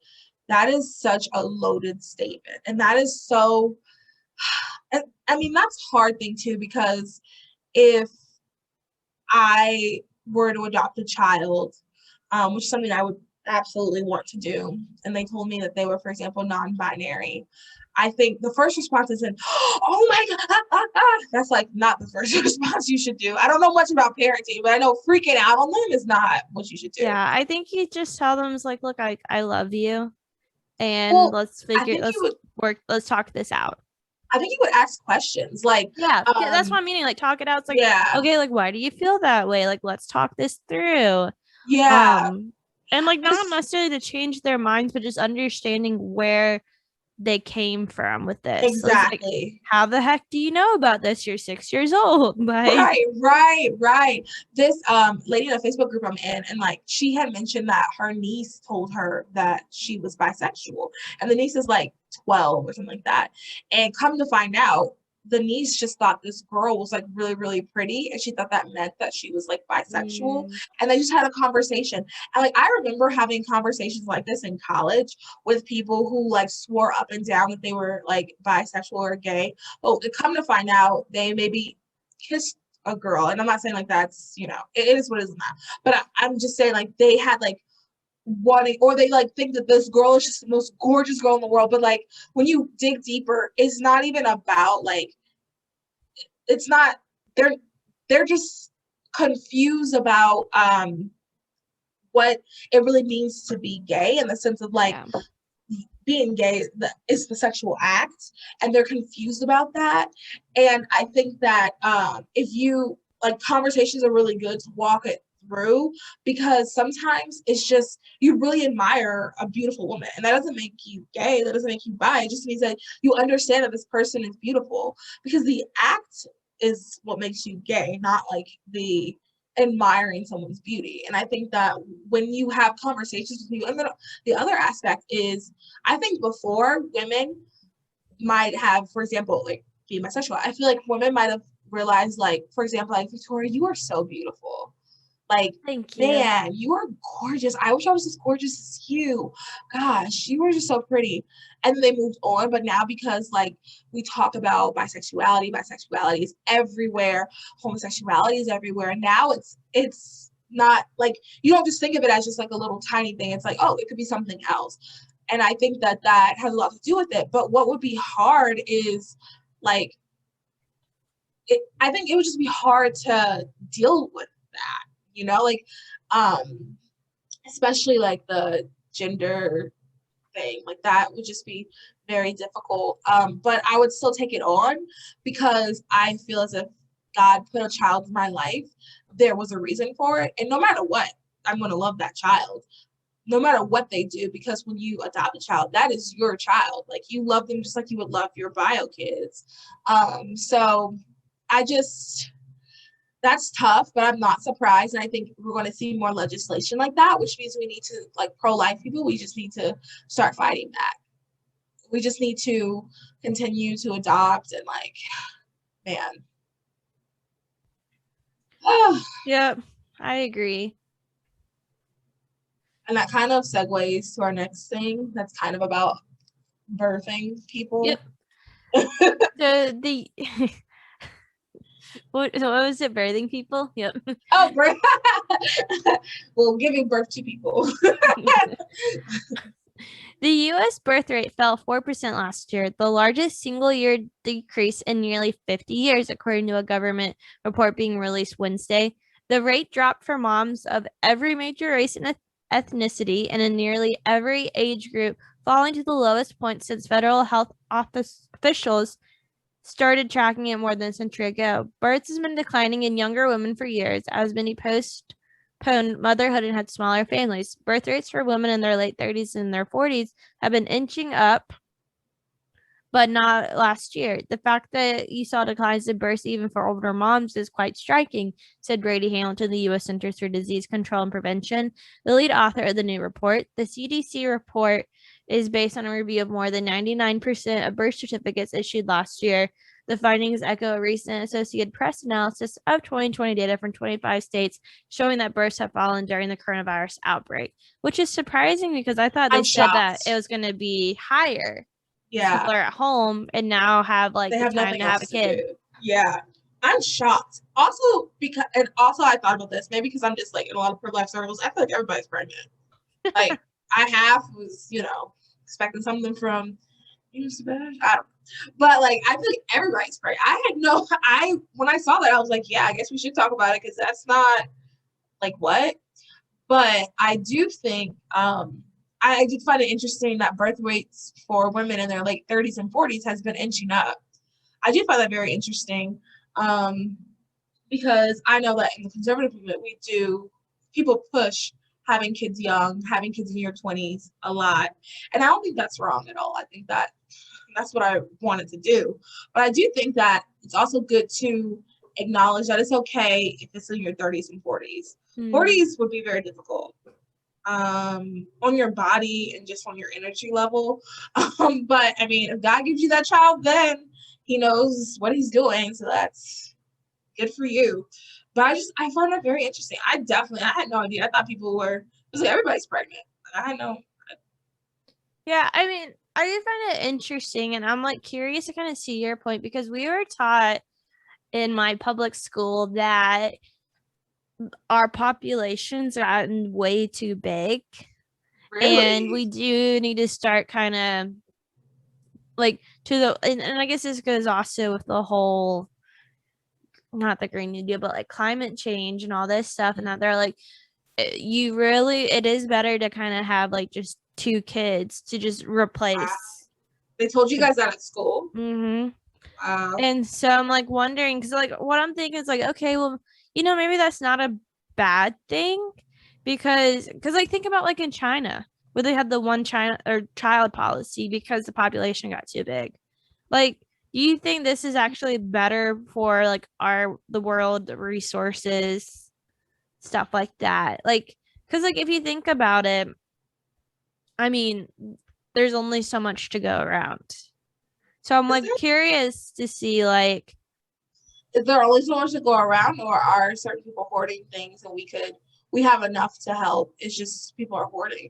that is such a loaded statement. And that is so, I mean, that's a hard thing too, because if I were to adopt a child, which is something I would absolutely want to do, and they told me that they were, for example, non-binary, I think the first response isn't, oh my God, that's like not the first response you should do. I don't know much about parenting, but I know freaking out on them is not what you should do. Yeah, I think you just tell them it's like, look, I love you, and Well, I think you would, let's talk this out. I think you would ask questions like, Yeah, that's what I'm meaning. Like, talk it out. It's like, yeah, okay, like, why do you feel that way? Like, let's talk this through. yeah, And like not 'cause- necessarily to change their minds, but just understanding where they came from with this. So it's like, exactly. how the heck do you know about this? You're 6 years old. Like, Right. This lady in a Facebook group I'm in, and like she had mentioned that her niece told her that she was bisexual, and the niece is like 12 or something like that. And come to find out, the niece just thought this girl was like really, really pretty, and she thought that meant that she was like bisexual. And they just had a conversation. And like I remember having conversations like this in college with people who like swore up and down that they were like bisexual or gay. Oh, to come to find out, they maybe kissed a girl, and I'm not saying like that's, you know, it is what it is not, but I'm just saying like they had like wanting, or they like think that this girl is just the most gorgeous girl in the world, but like when you dig deeper, it's not even about like, it's not, they're just confused about what it really means to be gay, in the sense of like, yeah. being gay is the sexual act, and they're confused about that. And I think that if you like, conversations are really good to walk it through, because sometimes it's just you really admire a beautiful woman, and that doesn't make you gay, that doesn't make you bi, it just means that you understand that this person is beautiful, because the act is what makes you gay, not like the admiring someone's beauty. And I think that when you have conversations with people, and then the other aspect is, I think before, women might have, for example, like being bisexual, I feel like women might have realized, like, for example, like, Victoria, you are so beautiful. Like, Thank you. man, you are gorgeous. I wish I was as gorgeous as you. Gosh, you were just so pretty. And then they moved on. But now, because like we talk about bisexuality is everywhere, homosexuality is everywhere. Now it's not like, you don't just think of it as just like a little tiny thing. It's like, oh, it could be something else. And I think that that has a lot to do with it. But what would be hard is like, I think it would just be hard to deal with that, you know, like, especially like the gender thing, like that would just be very difficult. But I would still take it on, because I feel as if God put a child in my life, there was a reason for it, and no matter what, I'm going to love that child no matter what they do, because when you adopt a child, that is your child. Like, you love them just like you would love your bio kids. So I just, that's tough, but I'm not surprised. And I think we're going to see more legislation like that, which means we need to, like, pro-life people, we just need to start fighting that. We just need to continue to adopt, and like, man. Yep, I agree. And that kind of segues to our next thing that's kind of about birthing people. Yep. the what was it? Birthing people? Yep. Oh, birth. Well, giving birth to people. The U.S. birth rate fell 4% last year, the largest single-year decrease in nearly 50 years, according to a government report being released Wednesday. The rate dropped for moms of every major race and ethnicity and in nearly every age group, falling to the lowest point since federal health officials started tracking it more than a century ago. Births has been declining in younger women for years, as many postponed motherhood and had smaller families. Birth rates for women in their late 30s and their 40s have been inching up, but not last year. The fact that you saw declines in births even for older moms is quite striking, said Brady Hamilton, the U.S. Centers for Disease Control and Prevention, the lead author of the new report. The CDC report is based on a review of more than 99% of birth certificates issued last year. The findings echo a recent Associated Press analysis of 2020 data from 25 states showing that births have fallen during the coronavirus outbreak, which is surprising because I thought they said that it was going to be higher. Yeah. People are at home and now have like the time to have a kid. Yeah. I'm shocked. Also, because I thought about this, maybe because I'm just like in a lot of pro-life circles, I feel like everybody's pregnant. Like, I half was, expecting something from Spanish. I don't know. But like, I feel like everybody's pregnant. When I saw that, I was like, yeah, I guess we should talk about it because that's not like what. But I do think I did find it interesting that birth rates for women in their late 30s and 40s has been inching up. I do find that very interesting because I know that in the conservative movement, people push having kids young, having kids in your 20s a lot. And I don't think that's wrong at all. I think that's what I wanted to do. But I do think that it's also good to acknowledge that it's okay if it's in your 30s and 40s. 40s would be very difficult on your body and just on your energy level. But I mean, if God gives you that child, then he knows what he's doing. So that's good for you. But I find that very interesting. I had no idea. I thought it was like everybody's pregnant. I know. Yeah, I mean, I do find it interesting, and I'm like curious to kind of see your point because we were taught in my public school that our population's gotten way too big. Really? And we do need to start kind of like and I guess this goes also with the whole, not the Green New Deal, but like climate change and all this stuff. And that they're like, it is better to kind of have like just 2 kids to just replace. They told you guys that at school? Mm-hmm. Wow. And so I'm like wondering, because like what I'm thinking is like, okay, well, maybe that's not a bad thing because like think about like in China where they had the one child policy because the population got too big. Like, do you think this is actually better for like the world, the resources, stuff like that? Like, because like if you think about it, I mean, there's only so much to go around. So I'm like curious to see like, is there only so much to go around, or are certain people hoarding things and we have enough to help? It's just people are hoarding.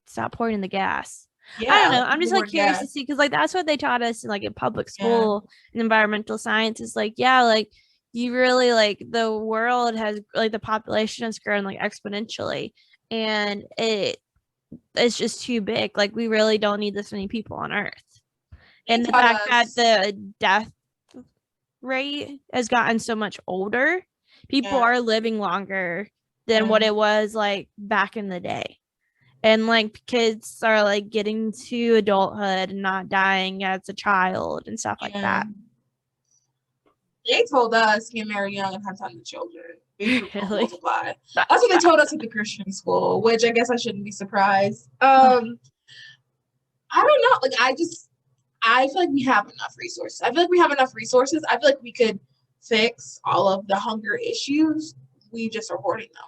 Stop pouring the gas. Yeah, I don't know. I'm just like curious gas. to see because like that's what they taught us in like in public school in environmental science is like, yeah, like you really like the world has like the population has grown like exponentially and it's just too big. Like we really don't need this many people on Earth. And the fact that the death rate has gotten so much older, people are living longer than what it was like back in the day. And like kids are like getting to adulthood and not dying as a child and stuff like that. They told us get married young and have time to children. Really? Multiply. That's what they told us at the Christian school, which I guess I shouldn't be surprised. I don't know. Like I feel like we have enough resources. I feel like we could fix all of the hunger issues. We just are hoarding them.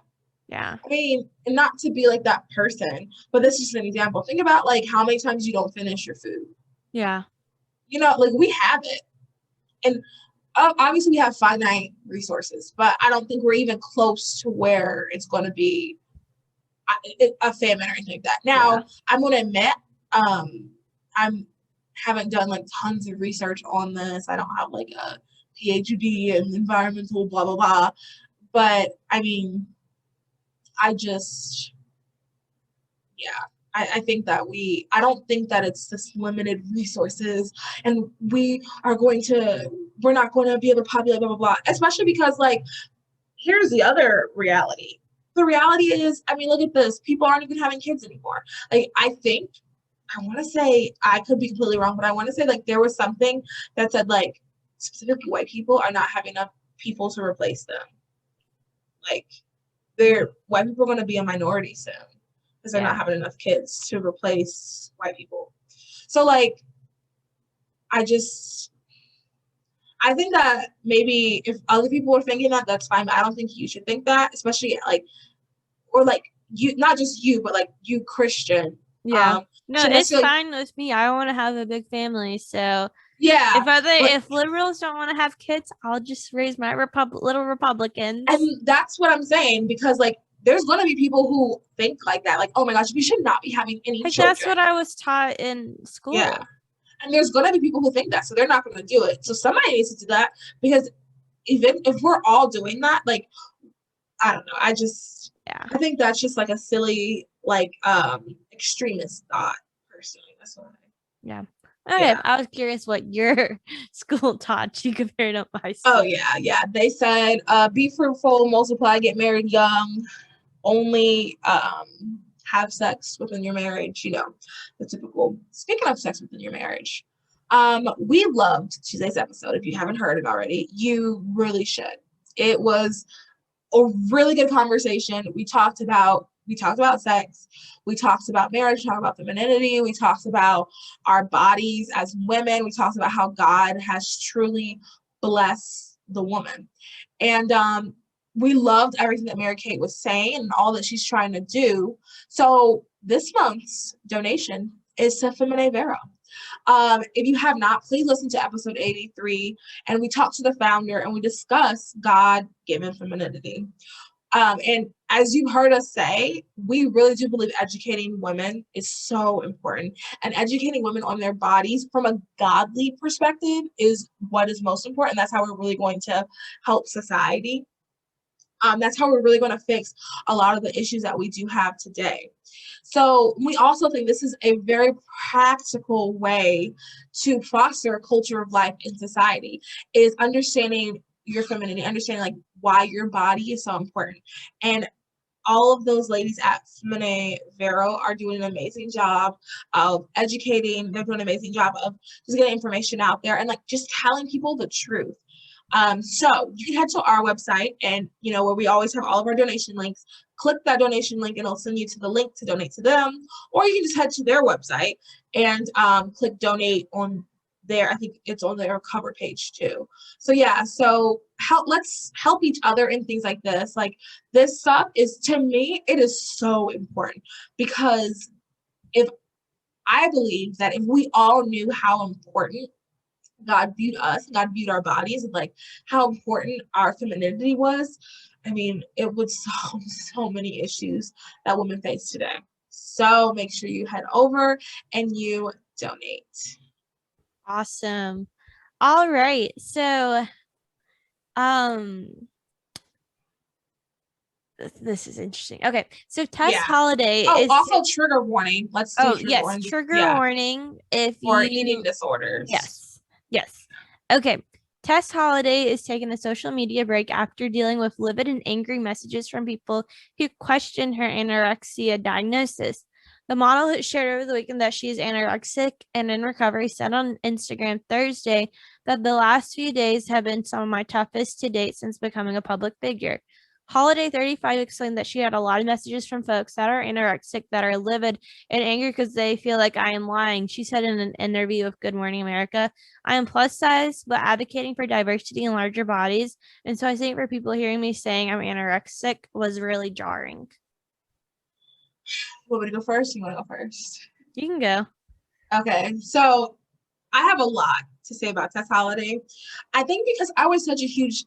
Yeah. I mean, and not to be like that person, but this is just an example. Think about like how many times you don't finish your food. Yeah. Like we have it. And obviously we have finite resources, but I don't think we're even close to where it's going to be a famine or anything like that. Now, I'm going to admit, I haven't done like tons of research on this. I don't have like a PhD in environmental blah, blah, blah. But I mean, I think that I don't think that it's this limited resources and we're not going to be able to populate blah, blah, blah, especially because like, here's the other reality. The reality is, I mean, look at this. People aren't even having kids anymore. Like, I want to say, I could be completely wrong, but I want to say like there was something that said like, specifically white people are not having enough people to replace them. Like, white people are going to be a minority soon because they're not having enough kids to replace white people. So like, I think that maybe if other people are thinking that, that's fine, but I don't think you should think that, especially like, or like you, not just you, but like you Christian. Yeah. No, it's fine with me. I want to have a big family. So yeah, if liberals don't want to have kids, I'll just raise my little Republicans. And that's what I'm saying, because like there's going to be people who think like that, like, oh my gosh, we should not be having any children. That's what I was taught in school. Yeah. And there's going to be people who think that, so they're not going to do it. So somebody needs to do that, because even if we're all doing that, like, I don't know, Yeah. I think that's just like a silly, like, extremist thought, personally. That's what Yeah. Okay. yeah. I was curious what your school taught you compared to my Oh, school. yeah. They said, be fruitful, multiply, get married young, only have sex within your marriage, the typical. Speaking of sex within your marriage, we loved Tuesday's episode. If you haven't heard it already, you really should. It was a really good conversation. We talked about sex, we talked about marriage, talked about femininity, we talked about our bodies as women, we talked about how God has truly blessed the woman. And we loved everything that Mary Kate was saying and all that she's trying to do. So this month's donation is to Femine Vero. If you have not, please listen to episode 83. And we talked to the founder and we discuss God-given femininity. And as you've heard us say, we really do believe educating women is so important. And educating women on their bodies from a godly perspective is what is most important. That's how we're really going to help society. That's how we're really going to fix a lot of the issues that we do have today. So we also think this is a very practical way to foster a culture of life in society, is understanding your femininity, understanding like why your body is so important. And all of those ladies at Femine Vero are doing an amazing job of educating. They're doing an amazing job of just getting information out there and like just telling people the truth. So you can head to our website and, where we always have all of our donation links, click that donation link and it'll send you to the link to donate to them, or you can just head to their website and click donate on there. I think it's on their cover page too. So yeah, let's help each other in things like this. Like this stuff is, to me, it is so important because I believe that if we all knew how important God viewed us, God viewed our bodies, and like how important our femininity was, I mean, it would solve so many issues that women face today. So make sure you head over and you donate. Awesome. All right. So, this is interesting. Okay. So Tess Yeah. Holliday Oh, is also trigger warning. Let's do trigger warning. trigger warning if Or you eating disorders. Yes. Okay. Tess Holliday is taking a social media break after dealing with livid and angry messages from people who questioned her anorexia diagnosis. The model who shared over the weekend that she is anorexic and in recovery said on Instagram Thursday that the last few days have been some of my toughest to date since becoming a public figure. Holiday 35 explained that she had a lot of messages from folks that are anorexic that are livid and angry because they feel like I am lying. She said in an interview with Good Morning America, I am plus size, but advocating for diversity in larger bodies. And so I think for people hearing me saying I'm anorexic was really jarring. Want me to go first? You want to go first? You can go. Okay. So I have a lot to say about Tess Holliday. I think because I was such a huge,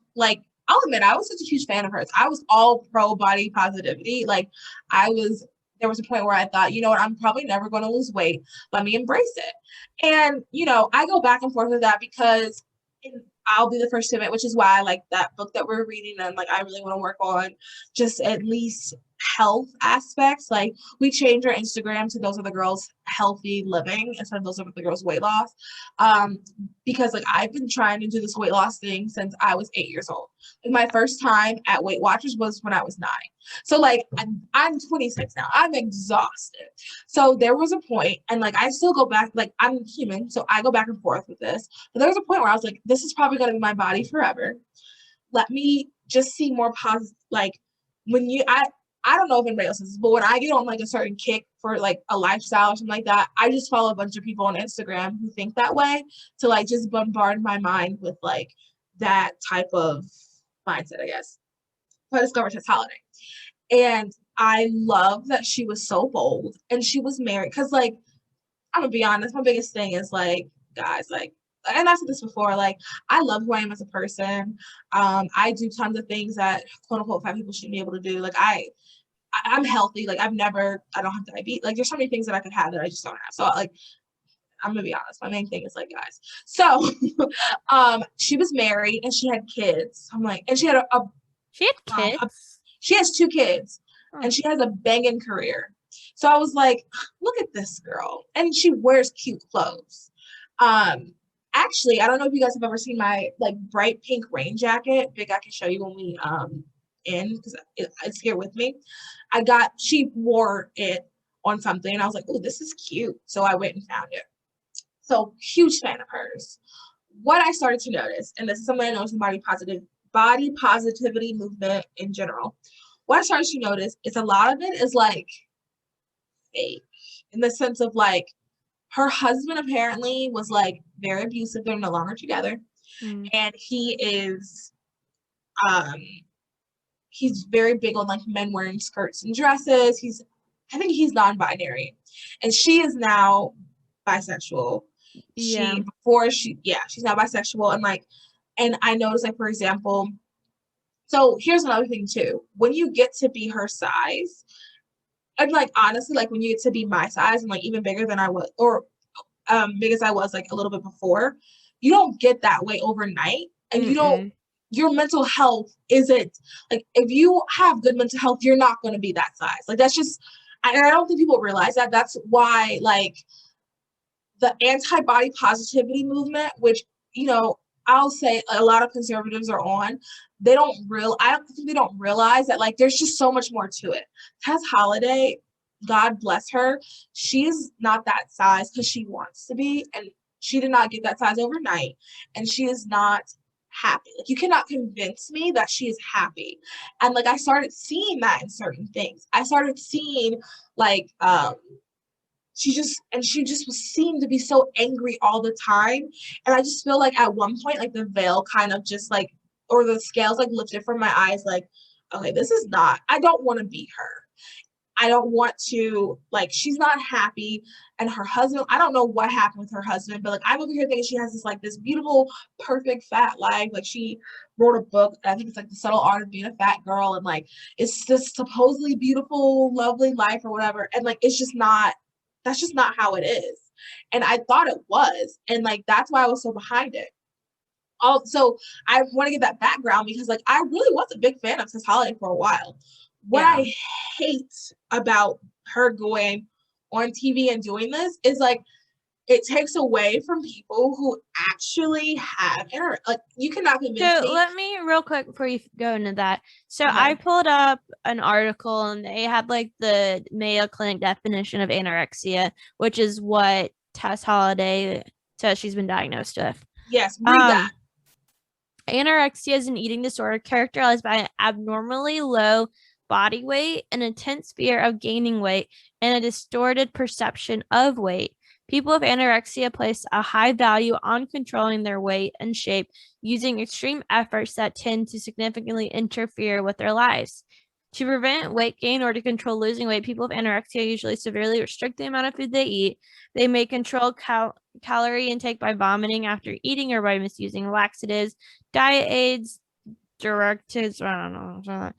I'll admit, I was such a huge fan of hers. I was all pro body positivity. There was a point where I thought, you know what, I'm probably never going to lose weight. Let me embrace it. And, I go back and forth with that because I'll be the first to admit, which is why I like that book that we're reading and I really want to work on just at least health aspects. Like we change our Instagram to those are the girls healthy living instead of those are the girls weight loss. Because I've been trying to do this weight loss thing since I was 8 years old. My first time at Weight Watchers was when I was 9. So I'm 26 now. I'm exhausted. So there was a point, and I still go back, I'm human, so I go back and forth with this. But there was a point where I was like, this is probably gonna be my body forever. Let me just see more positive, when I don't know if anybody else is, but when I get on a certain kick for a lifestyle or something like that, I just follow a bunch of people on Instagram who think that way to just bombard my mind with that type of mindset, I guess. So I discovered Tess Holliday. And I love that she was so bold and she was married. Cause I'm gonna be honest, my biggest thing is guys, and I've said this before, I love who I am as a person. I do tons of things that quote unquote fat people shouldn't be able to do. I'm healthy. I don't have diabetes. There's so many things that I could have that I just don't have. So I'm gonna be honest. My main thing is guys. So, she was married and she had kids. And she had She had kids. she has 2 kids. and she has a banging career. So I was like, look at this girl, and she wears cute clothes. Actually, I don't know if you guys have ever seen my like bright pink rain jacket. Vic, I can show you when we in, because it's here with me. She wore it on something, and I was like, oh, this is cute. So I went and found it. So huge fan of hers. What I started to notice, and this is something I noticed in body positivity movement in general. What I started to notice is a lot of it is like fake, in the sense of like her husband apparently was like very abusive. They're no longer together. And um he's very big on like men wearing skirts and dresses. I think he's non-binary. And she is now bisexual. Yeah. She's now bisexual, and I noticed, like, for example, so here's another thing too. When you get to be her size, and like honestly, like when you get to be my size and like even bigger than I was, or big as I was like a little bit before, you don't get that way overnight. And your mental health isn't like, if you have good mental health, you're not going to be that size. Like that's just, and I don't think people realize that. That's why like the anti-body positivity movement, which, you know, I'll say a lot of conservatives are on, I don't think they don't realize that like there's just so much more to it. Tess Holliday, God bless her, she's not that size because she wants to be, and she did not get that size overnight, and she is not happy. Like you cannot convince me that she is happy. And like I started seeing that in certain things. I started seeing like she just seemed to be so angry all the time. And I just feel like at one point, like the veil kind of just like, or the scales like lifted from my eyes, like, okay, I don't want to be her. I don't want to, like, she's not happy. And her husband, I don't know what happened with her husband, but like I'm over here thinking she has this beautiful, perfect fat life. Like she wrote a book, I think it's like The Subtle Art of Being a Fat Girl, and like it's this supposedly beautiful, lovely life or whatever. And like that's just not how it is. And I thought it was. And like that's why I was so behind it. Also, I want to get that background because like I really was a big fan of Tess Holliday for a while. What I hate about her going on TV and doing this is like it takes away from people who actually have like you cannot convince me. So let me real quick before you go into that. So I pulled up an article and they had like the Mayo Clinic definition of anorexia, which is what Tess Holliday says she's been diagnosed with. Yes, read that. Anorexia is an eating disorder characterized by an abnormally low body weight, an intense fear of gaining weight, and a distorted perception of weight. People with anorexia place a high value on controlling their weight and shape, using extreme efforts that tend to significantly interfere with their lives. To prevent weight gain or to control losing weight, people with anorexia usually severely restrict the amount of food they eat. They may control calorie intake by vomiting after eating or by misusing laxatives, diet aids, directives. I don't know.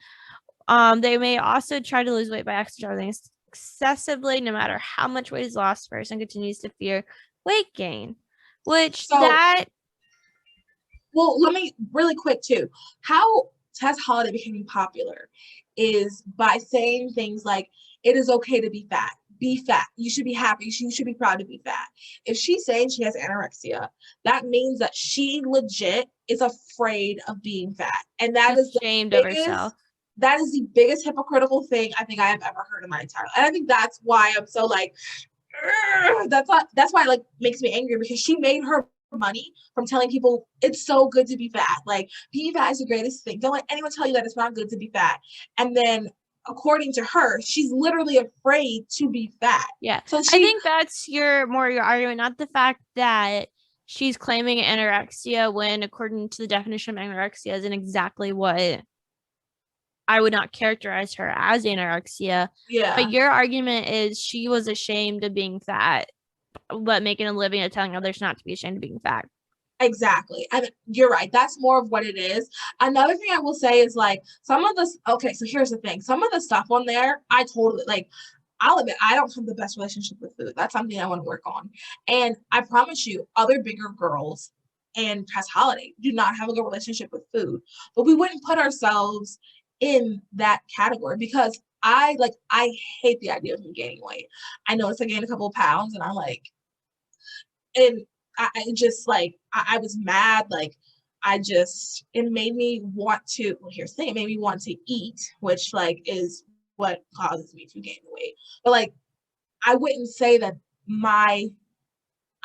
They may also try to lose weight by exercising excessively. No matter how much weight is lost, the person continues to fear weight gain. Let me really quick too. How Tess Holliday became popular is by saying things like, it is okay to be fat. Be fat. You should be happy. You should be proud to be fat. If she's saying she has anorexia, that means that she legit is afraid of being fat. And that is ashamed of herself. That is the biggest hypocritical thing I think I have ever heard in my entire life. And I think that's why I'm so like, that's why it like makes me angry, because she made her money from telling people it's so good to be fat. Like being fat is the greatest thing. Don't let anyone tell you that it's not good to be fat. And then according to her, she's literally afraid to be fat. Yeah. So I think that's your argument, not the fact that she's claiming anorexia when according to the definition of anorexia isn't exactly what I would not characterize her as anorexia. Yeah. But your argument is she was ashamed of being fat, but making a living at telling others not to be ashamed of being fat. Exactly. And you're right. That's more of what it is. Another thing I will say is like some of this. Okay, so here's the thing. Some of the stuff on there, I totally like. I'll admit I don't have the best relationship with food. That's something I want to work on. And I promise you, other bigger girls and Tess Holliday do not have a good relationship with food. But we wouldn't put ourselves in that category because I hate the idea of me gaining weight. I noticed I gained a couple of pounds, and I'm like, and I just like I was mad. Like it made me want to. Well, here's the thing: it made me want to eat, which like is what causes me to gain the weight. But like I wouldn't say that I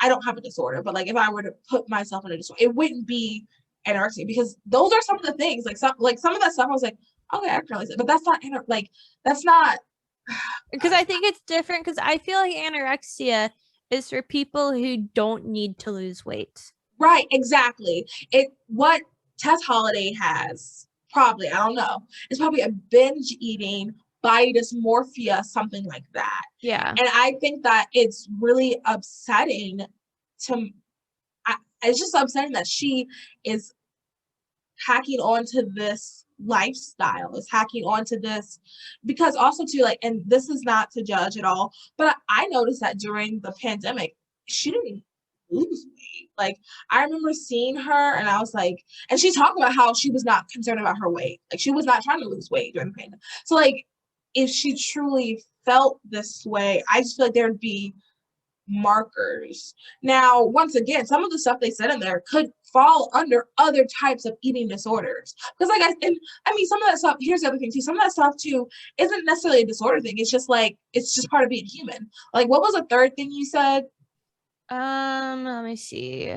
don't have a disorder, but like if I were to put myself in a disorder, it wouldn't be anorexia, because those are some of the things like some of that stuff I was like, okay, I can realize it, but that's not that's not. Because I think it's different, because I feel like anorexia is for people who don't need to lose weight. Right, exactly. What Tess Holliday has, probably, I don't know, it's probably a binge eating, body dysmorphia, something like that. Yeah. And I think that it's really upsetting to it's just upsetting that she is hacking onto this lifestyle, is hacking onto this, because also too, like, and this is not to judge at all, but I noticed that during the pandemic she didn't lose weight. Like I remember seeing her and I was like, and she talked about how she was not concerned about her weight, like she was not trying to lose weight during the pandemic. So like if she truly felt this way, I just feel like there'd be markers. Now, once again, some of the stuff they said in there could fall under other types of eating disorders. Because like I mean, some of that stuff, here's the other thing too, some of that stuff too isn't necessarily a disorder thing. It's just like, it's just part of being human. Like what was the third thing you said? Let me see.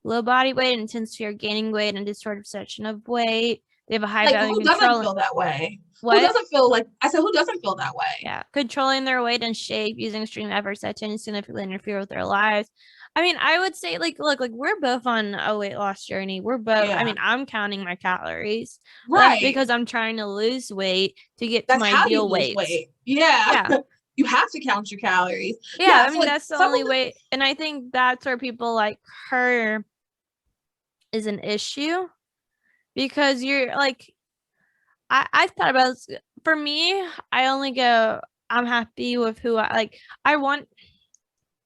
Low body weight, intense fear of gaining weight, and distorted perception of weight. They have a high Like value who control. doesn't feel that way? What? Who doesn't feel like, I said, who doesn't feel that way? Yeah, controlling their weight and shape, using extreme efforts that tend to significantly interfere with their lives. I mean, I would say, like, look, like we're both on a weight loss journey. We're both. Yeah. I mean, I'm counting my calories. Right. That's because I'm trying to lose weight to get That's to my how ideal you lose weight. Yeah. Yeah. You have to count your calories. Yeah, I So mean, like that's the only way. And I think that's where people like her is an issue, because you're like, I thought about this. For me, I only go, I'm happy with who I like. I want,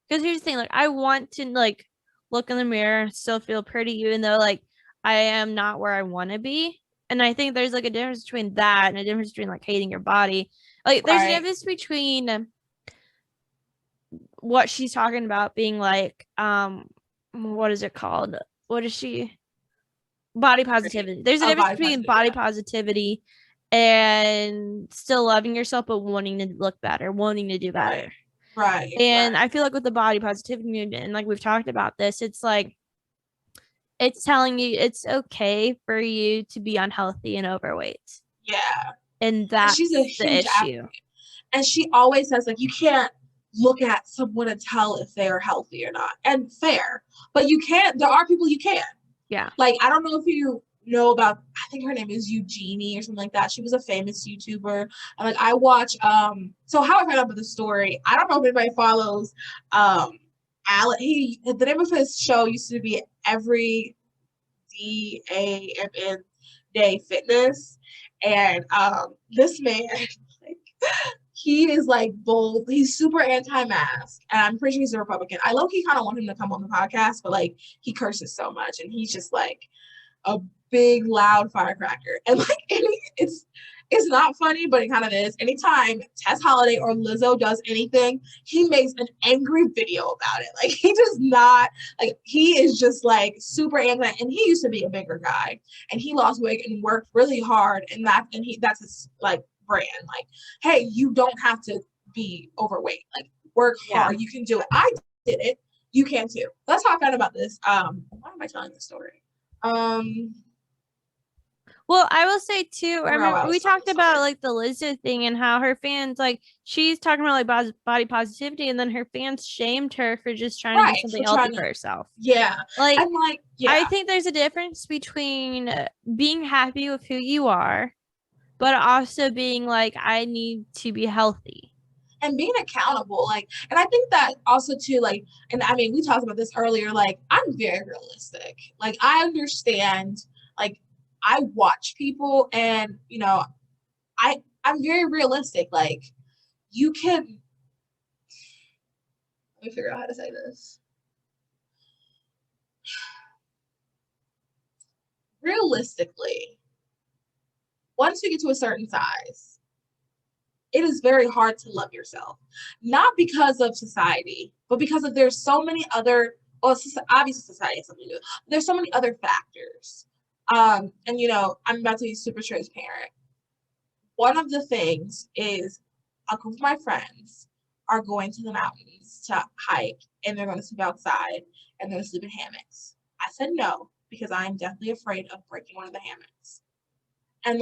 because here's the thing, like I want to like look in the mirror and still feel pretty, even though like I am not where I want to be. And I think there's like a difference between that and a difference between like hating your body. Like there's a difference between what she's talking about being like, what is it called? What is she? Body positivity. There's a difference between body positivity and still loving yourself, but wanting to look better, wanting to do better. Right. And I feel like with the body positivity movement, and like we've talked about this, it's like it's telling you it's okay for you to be unhealthy and overweight. Yeah. And that's she's a the huge issue. advocate. And she always says, like, you can't look at someone and tell if they're healthy or not. And fair. But you can't, there are people you can. Yeah. Like, I don't know if you know about, I think her name is Eugenie or something like that. She was a famous YouTuber. And like I watch so how I found out about the story, I don't know if anybody follows the name of his show used to be Every DAMN Day Fitness. And this man, like, he is like bold. He's super anti-mask, and I'm pretty sure he's a Republican. I low-key kind of want him to come on the podcast, but like he curses so much, and he's just like a big loud firecracker. And like it's not funny, but it kind of is. Anytime Tess Holliday or Lizzo does anything, he makes an angry video about it. Like he does not, like he is just like super anti. And he used to be a bigger guy, and he lost weight and worked really hard, and that's his like brand. Like, hey, you don't have to be overweight. Like work hard, you can do it. I did it. You can too. Let's talk about this. Why am I telling this story? Well, I will say too, I remember we talked about like the Lizzo thing and how her fans, like she's talking about like body positivity, and then her fans shamed her for just trying to do something healthy for herself. Yeah. Like, and like, yeah. I think there's a difference between being happy with who you are, but also being like, I need to be healthy. And being accountable, like, and I think that also too, like, and I mean, we talked about this earlier, like, I'm very realistic. Like, I understand, like, I watch people and, you know, I'm very realistic. Like, you can, let me figure out how to say this. Realistically, once you get to a certain size, it is very hard to love yourself, not because of society, but because of there's so many other, well, obviously society has something to do. There's so many other factors. And I'm about to be super transparent. One of the things is a group of my friends are going to the mountains to hike, and they're going to sleep outside, and they're going to sleep in hammocks. I said no, because I'm definitely afraid of breaking one of the hammocks. And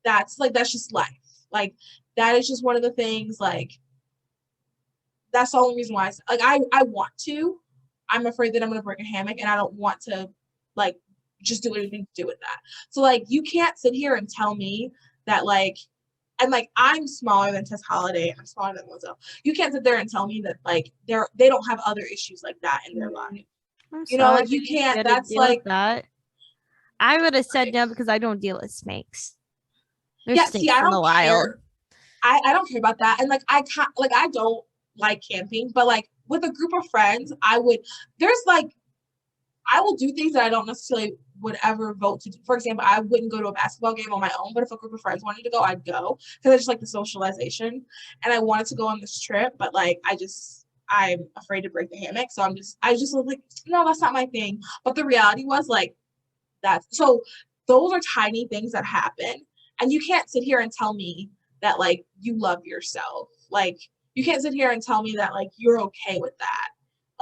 that's just life. Like, that is just one of the things, like, that's the only reason why I want to. I'm afraid that I'm going to break a hammock, and I don't want to, like, just do anything to do with that. So, like, you can't sit here and tell me that, like, and, like, I'm smaller than Tess Holliday, and I'm smaller than Lizzo. You can't sit there and tell me that, like, they don't have other issues like that in their life. I'm sorry, Like, you can't. That's deal like with that. I would have said right. no because I don't deal with snakes. There's Yeah, snakes see, I in the don't wild. care. I don't care about that. And like I can't, like, I don't like camping, but like with a group of friends, I will do things that I don't necessarily would ever vote to do. For example, I wouldn't go to a basketball game on my own, but if a group of friends wanted to go, I'd go, because I just like the socialization. And I wanted to go on this trip, but like I'm afraid to break the hammock. So I just was like, no, that's not my thing. But the reality was like so those are tiny things that happen. And you can't sit here and tell me that like you love yourself. Like, you can't sit here and tell me that like you're okay with that.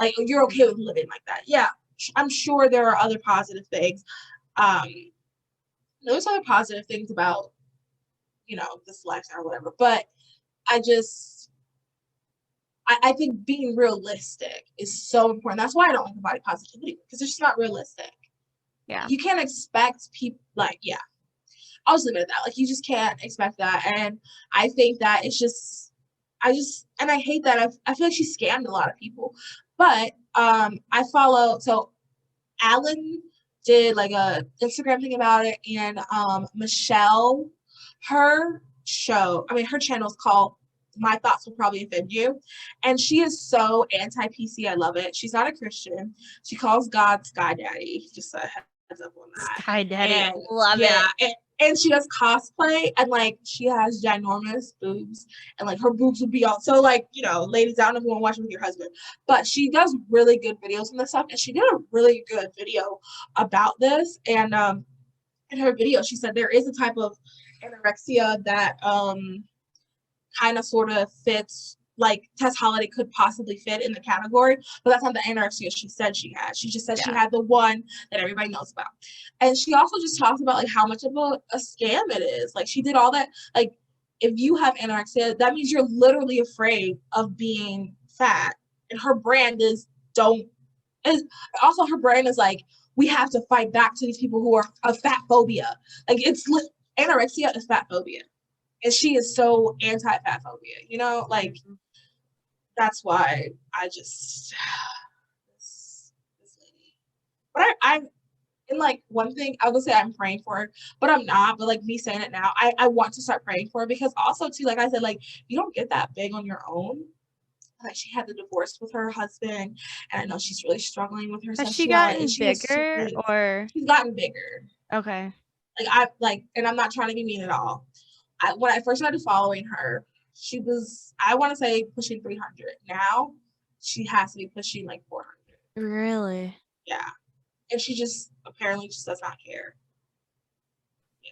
Like, you're okay with living like that. Yeah, I'm sure there are other positive things. Um, there's other positive things about, this lifestyle or whatever. But I think being realistic is so important. That's why I don't like the body positivity, because it's just not realistic. Yeah. You can't expect people, like, yeah. I'll just leave it at that. Like, you just can't expect that. And I think that it's just, and I hate that. I feel like she scammed a lot of people. But I follow, so Alan did like a Instagram thing about it, and Michelle, her channel is called My Thoughts Will Probably Offend You, and she is so anti-PC. I love it. She's not a Christian. She calls God Sky Daddy. Just a heads up on that. Sky Daddy, And love yeah, it. and she does cosplay, and like she has ginormous boobs, and like her boobs would be all so, like, ladies, I don't know if you want to watch it with your husband, but she does really good videos on this stuff, and she did a really good video about this. And in her video she said there is a type of anorexia that kind of sort of fits, like, Tess Holliday could possibly fit in the category, but that's not the anorexia she said she had. She just said she had the one that everybody knows about. And she also just talks about like how much of a scam it is. Like, she did all that. Like, if you have anorexia, that means you're literally afraid of being fat. And her brand is also her brand is like, we have to fight back to these people who are of fat phobia. Like, anorexia is fat phobia. And she is so anti-fat phobia, like, that's why I just this lady. But I'm in, like, one thing I would say I'm praying for her, but I'm not. But like, me saying it now, I want to start praying for her, because also too, like I said, like, you don't get that big on your own. Like, she had the divorce with her husband, and I know she's really struggling with her Has she sexuality. gotten bigger or? She's gotten bigger. Okay. And I'm not trying to be mean at all. When I first started following her, she was, I want to say, pushing 300. Now she has to be pushing like 400. Really? Yeah. And she just apparently just does not care. Yeah.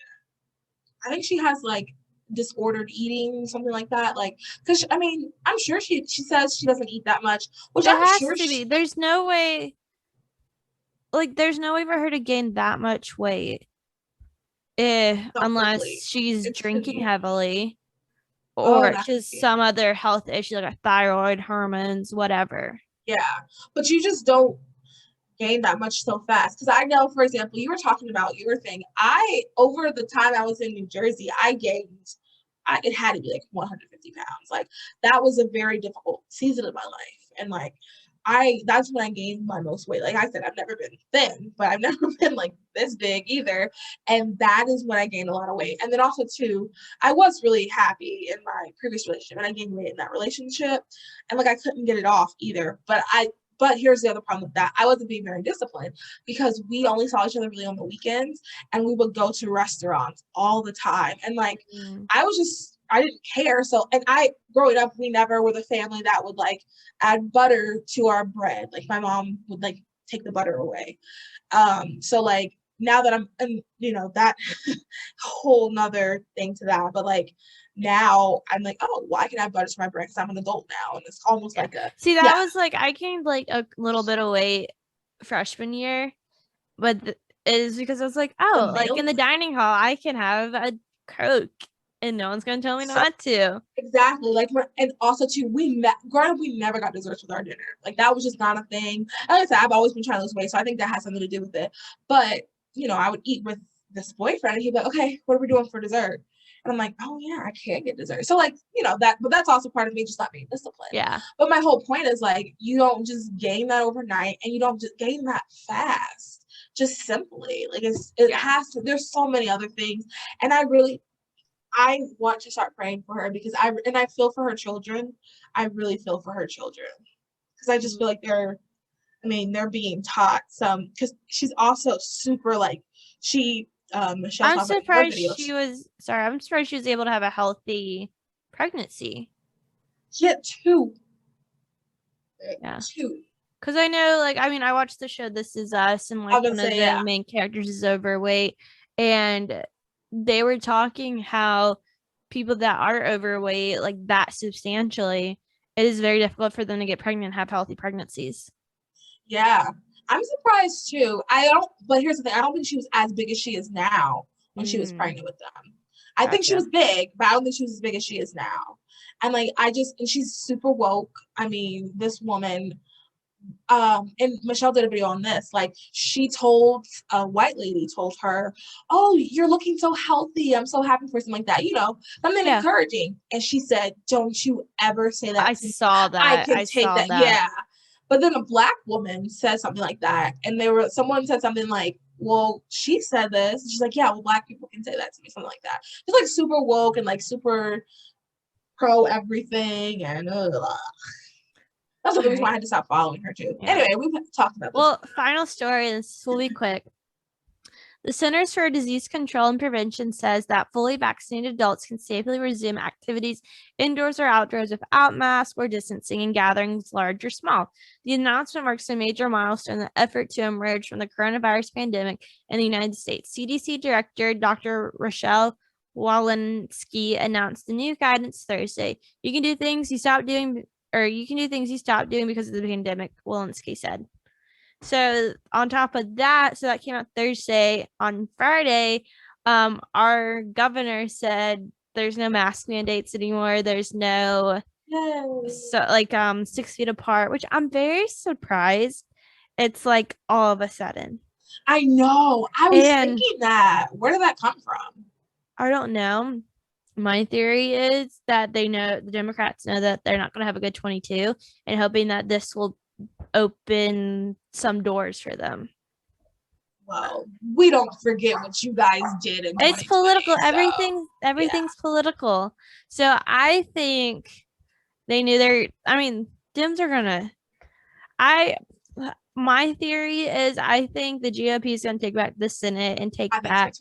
I think she has like disordered eating, something like that. Like, because I'm sure she says she doesn't eat that much, which There I'm has sure to be. There's no way. Like, there's no way for her to gain that much weight, unless she's drinking heavily, or just some other health issue like a thyroid, hormones, whatever. Yeah, but you just don't gain that much so fast. Because I know, for example, you were talking about your thing. Over the time I was in New Jersey, it had to be like 150 pounds. Like, that was a very difficult season of my life. And like, that's when I gained my most weight. Like I said, I've never been thin, but I've never been like this big either. And that is when I gained a lot of weight. And then also too, I was really happy in my previous relationship, and I gained weight in that relationship. And like, I couldn't get it off either. But here's the other problem with that. I wasn't being very disciplined, because we only saw each other really on the weekends, and we would go to restaurants all the time. And like, I I didn't care. So, and growing up, we never were the family that would like add butter to our bread. Like my mom would like take the butter away. So like now that I'm, and you know, that whole nother thing to that, but like now I'm like, oh, well, I can add butter to my bread because I'm an adult now, and it's almost like a See, that was like I gained like a little bit of weight freshman year, but it is because I was like, oh, like in the dining hall, I can have a Coke and no one's gonna tell me not to. Exactly. Like, and also too, growing up, we never got desserts with our dinner. Like that was just not a thing. And like I said, I've always been trying to lose weight, so I think that has something to do with it. But you know, I would eat with this boyfriend, and he'd be like, okay, what are we doing for dessert? And I'm like, oh yeah, I can't get dessert. So like, you know, but that's also part of me just not being disciplined. Yeah. But my whole point is like, you don't just gain that overnight, and you don't just gain that fast. Just simply, like it has to. There's so many other things, and I want to start praying for her because I feel for her children. I really feel for her children because I just feel like they're being taught some, because she's also super like Michelle. I'm surprised she was able to have a healthy pregnancy. Yeah, two. Yeah. Two. Because I know, like, I mean, I watched the show This Is Us, and like one of the main characters is overweight, and they were talking how people that are overweight, like that substantially, it is very difficult for them to get pregnant and have healthy pregnancies. Yeah, I'm surprised too. But here's the thing: I don't think she was as big as she is now when she was pregnant with them. I think she was big, but I don't think she was as big as she is now. And like, and she's super woke. I mean, this woman. And Michelle did a video on this. Like, a white lady told her, "Oh, you're looking so healthy. I'm so happy for something like that. You know, something encouraging." And she said, "Don't you ever say that." I saw that. I can take that. Yeah. But then a black woman said something like that, and someone said something like, "Well, she said this." And she's like, "Yeah, well, black people can say that to me," something like that. She's like super woke and like super pro everything, and that's the reason why I had to stop following her too. Yeah. Anyway, we've talked about this. Well, final story. This will be quick. The Centers for Disease Control and Prevention says that fully vaccinated adults can safely resume activities indoors or outdoors without masks or distancing in gatherings large or small. The announcement marks a major milestone in the effort to emerge from the coronavirus pandemic in the United States. CDC Director Dr. Rochelle Walensky announced the new guidance Thursday. You can do things you stopped doing because of the pandemic, Walensky said. So on top of that, so that came out Thursday. On Friday, our governor said there's no mask mandates anymore. There's no 6 feet apart, which I'm very surprised. It's like all of a sudden. I know. I was thinking that. Where did that come from? I don't know. My theory is that the Democrats know that they're not going to have a good 22, and hoping that this will open some doors for them. Well, we don't forget what you guys did. It's political. So, everything's political. So I think they knew Dems are gonna. My theory is I think the GOP is gonna take back the Senate and take back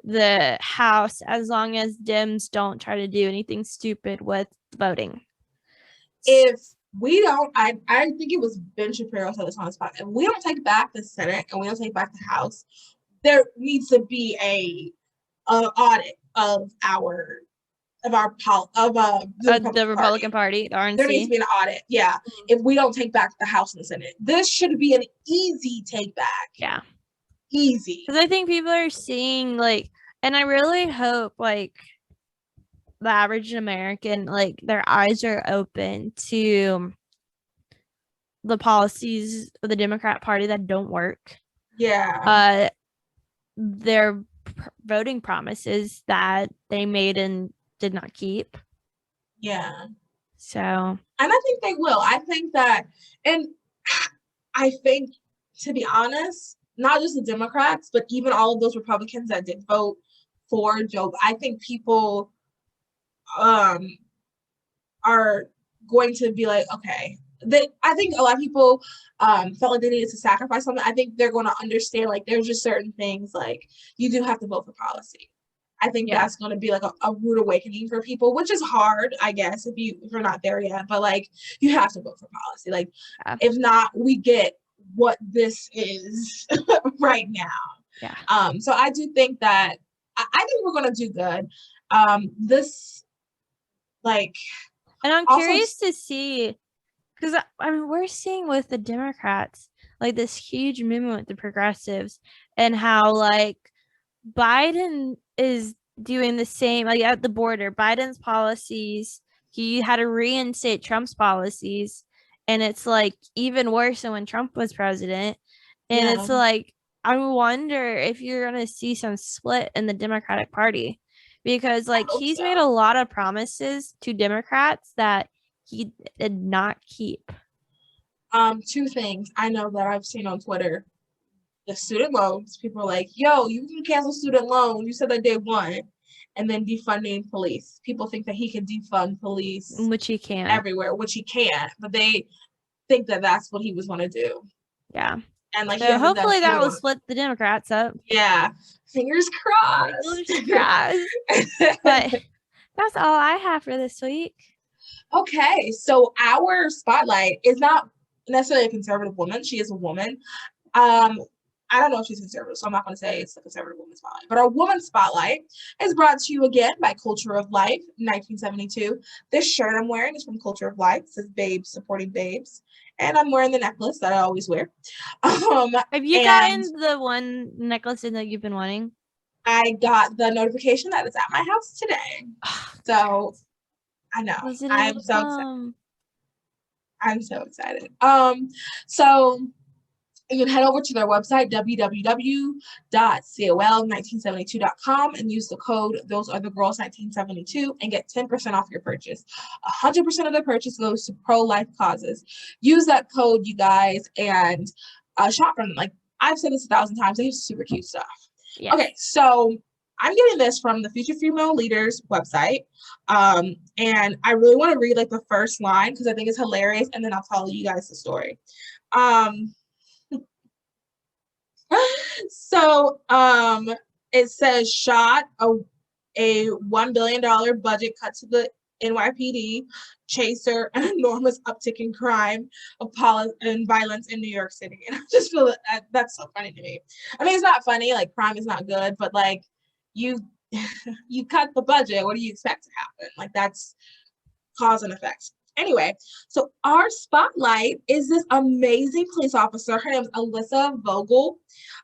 the House as long as Dems don't try to do anything stupid with voting. If we don't, I think it was Ben Shapiro said this on the spot. If we don't take back the Senate and we don't take back the House, there needs to be a audit of the Republican Party, the RNC. There needs to be an audit. Yeah, if we don't take back the House and the Senate, this should be an easy take back. Yeah, easy. Because I think people are seeing and I really hope the average American, their eyes are open to the policies of the Democrat Party that don't work. Yeah. Their voting promises that they made and did not keep. Yeah. So. And I think they will. I think that, and I think, to be honest, not just the Democrats, but even all of those Republicans that did vote for Joe, I think people are going to be like, okay. I think a lot of people felt like they needed to sacrifice something. I think they're going to understand, there's just certain things, you do have to vote for policy. I think that's going to be like a rude awakening for people, which is hard, I guess, if you're not there yet. But like, you have to vote for policy. Like, if not, we get what this is right now. Yeah. So I do think that I think we're going to do good. This, like, and I'm also, curious to see, because I mean, we're seeing with the Democrats like this huge movement with the progressives, and how like Biden is doing the same, like at the border. Biden's policies, he had to reinstate Trump's policies, and it's like even worse than when Trump was president. And it's like, I wonder if you're gonna see some split in the Democratic Party, because like he's made a lot of promises to Democrats that he did not keep. Two things I know that I've seen on Twitter. The student loans, people are like, yo, you can cancel student loan. You said that day one. And then defunding police. People think that he can defund police. Which he can't. Everywhere, which he can't. But they think that that's what he was going to do. Yeah. And like, so hopefully that will split the Democrats up. Yeah. Fingers crossed. Fingers crossed. But that's all I have for this week. Okay. So our spotlight is not necessarily a conservative woman. She is a woman. I don't know if she's conservative, so I'm not going to say it's the conservative woman spotlight. But our woman spotlight is brought to you again by Culture of Life, 1972. This shirt I'm wearing is from Culture of Life. It says babes supporting babes. And I'm wearing the necklace that I always wear. Have you gotten the one necklace that you've been wanting? I got the notification that it's at my house today. So I know. I'm so excited. I'm so excited. So you can head over to their website, www.col1972.com, and use the code THOSEARETHEGIRLS1972 and get 10% off your purchase. 100% of the purchase goes to pro-life causes. Use that code, you guys, and shop from them. Like, I've said this 1,000 times. They have super cute stuff. Yes. Okay, so I'm getting this from the Future Female Leaders website. And I really want to read like the first line because I think it's hilarious, and then I'll tell you guys the story. So it says shot a $1 billion budget cut to the NYPD chaser an enormous uptick in crime and violence in New York City. And I just feel that that's so funny to me. I mean, it's not funny, like crime is not good, but like you cut the budget, what do you expect to happen? Like that's cause and effect. Anyway, so our spotlight is this amazing police officer. Her name is Aliyssa Vogel.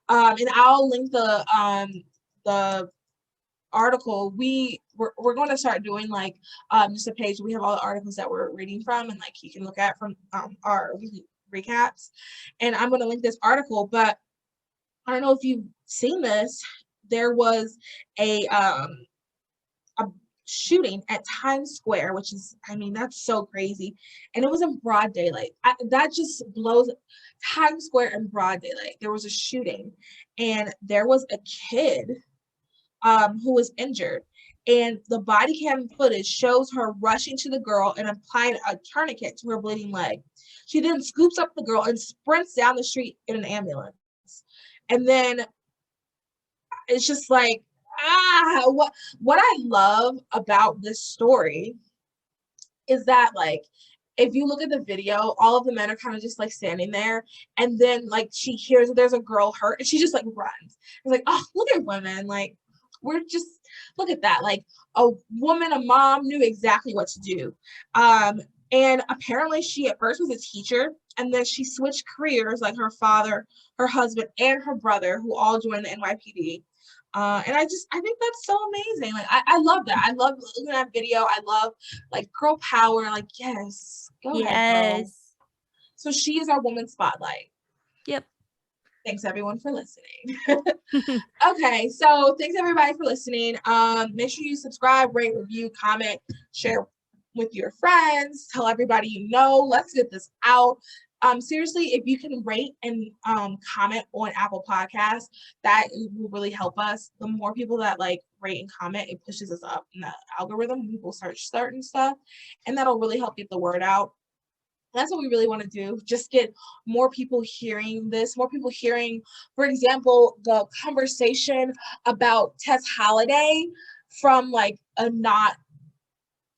And I'll link the article. We're going to start doing like just a page. We have all the articles that we're reading from, and like you can look at from our weekly recaps. And I'm going to link this article, but I don't know if you've seen this. There was a shooting at Times Square, which is, I mean, that's so crazy. And it was in broad daylight. That just blows. Times Square in broad daylight. There was a shooting, and there was a kid who was injured. And the body cam footage shows her rushing to the girl and applying a tourniquet to her bleeding leg. She then scoops up the girl and sprints down the street in an ambulance. And then it's just like, what I love about this story is that, like, if you look at the video, all of the men are kind of just like standing there, and then like she hears that there's a girl hurt and she just like runs. It's like, oh, look at women, like we're just, look at that, like a woman, a mom knew exactly what to do. And apparently she at first was a teacher, and then she switched careers, like her father, her husband, and her brother, who all joined the NYPD. And I think that's so amazing. Like, I love that. I love looking at that video. I love like girl power. Like, yes, go ahead, girl. So she is our woman spotlight. Yep. Thanks everyone for listening. Okay, so thanks everybody for listening. Make sure you subscribe, rate, review, comment, share with your friends, tell everybody you know. Let's get this out. Seriously, if you can rate and comment on Apple Podcasts, that will really help us. The more people that like rate and comment, it pushes us up in the algorithm. People search certain stuff, and that'll really help get the word out. That's what we really want to do. Just get more people hearing this, more people hearing, for example, the conversation about Tess Holliday from like a not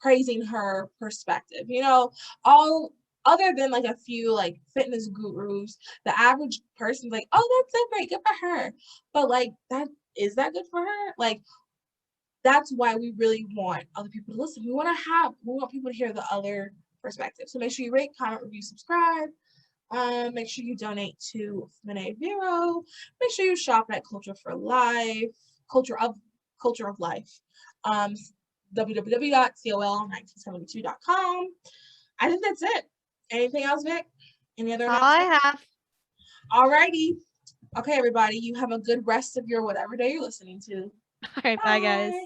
praising her perspective. You know, all other than like a few like fitness gurus, the average person's like, oh, that's so great, good for her. But like that is that good for her? Like that's why we really want other people to listen. We want people to hear the other perspective. So make sure you rate, comment, review, subscribe. Make sure you donate to Fene Vero. Make sure you shop at Culture of Life. Um, www.col1972.com. I think that's it. Anything else, Vic? Any other All I announcements? have. Alrighty. Okay, everybody. You have a good rest of your whatever day you're listening to. All right, bye guys. Bye.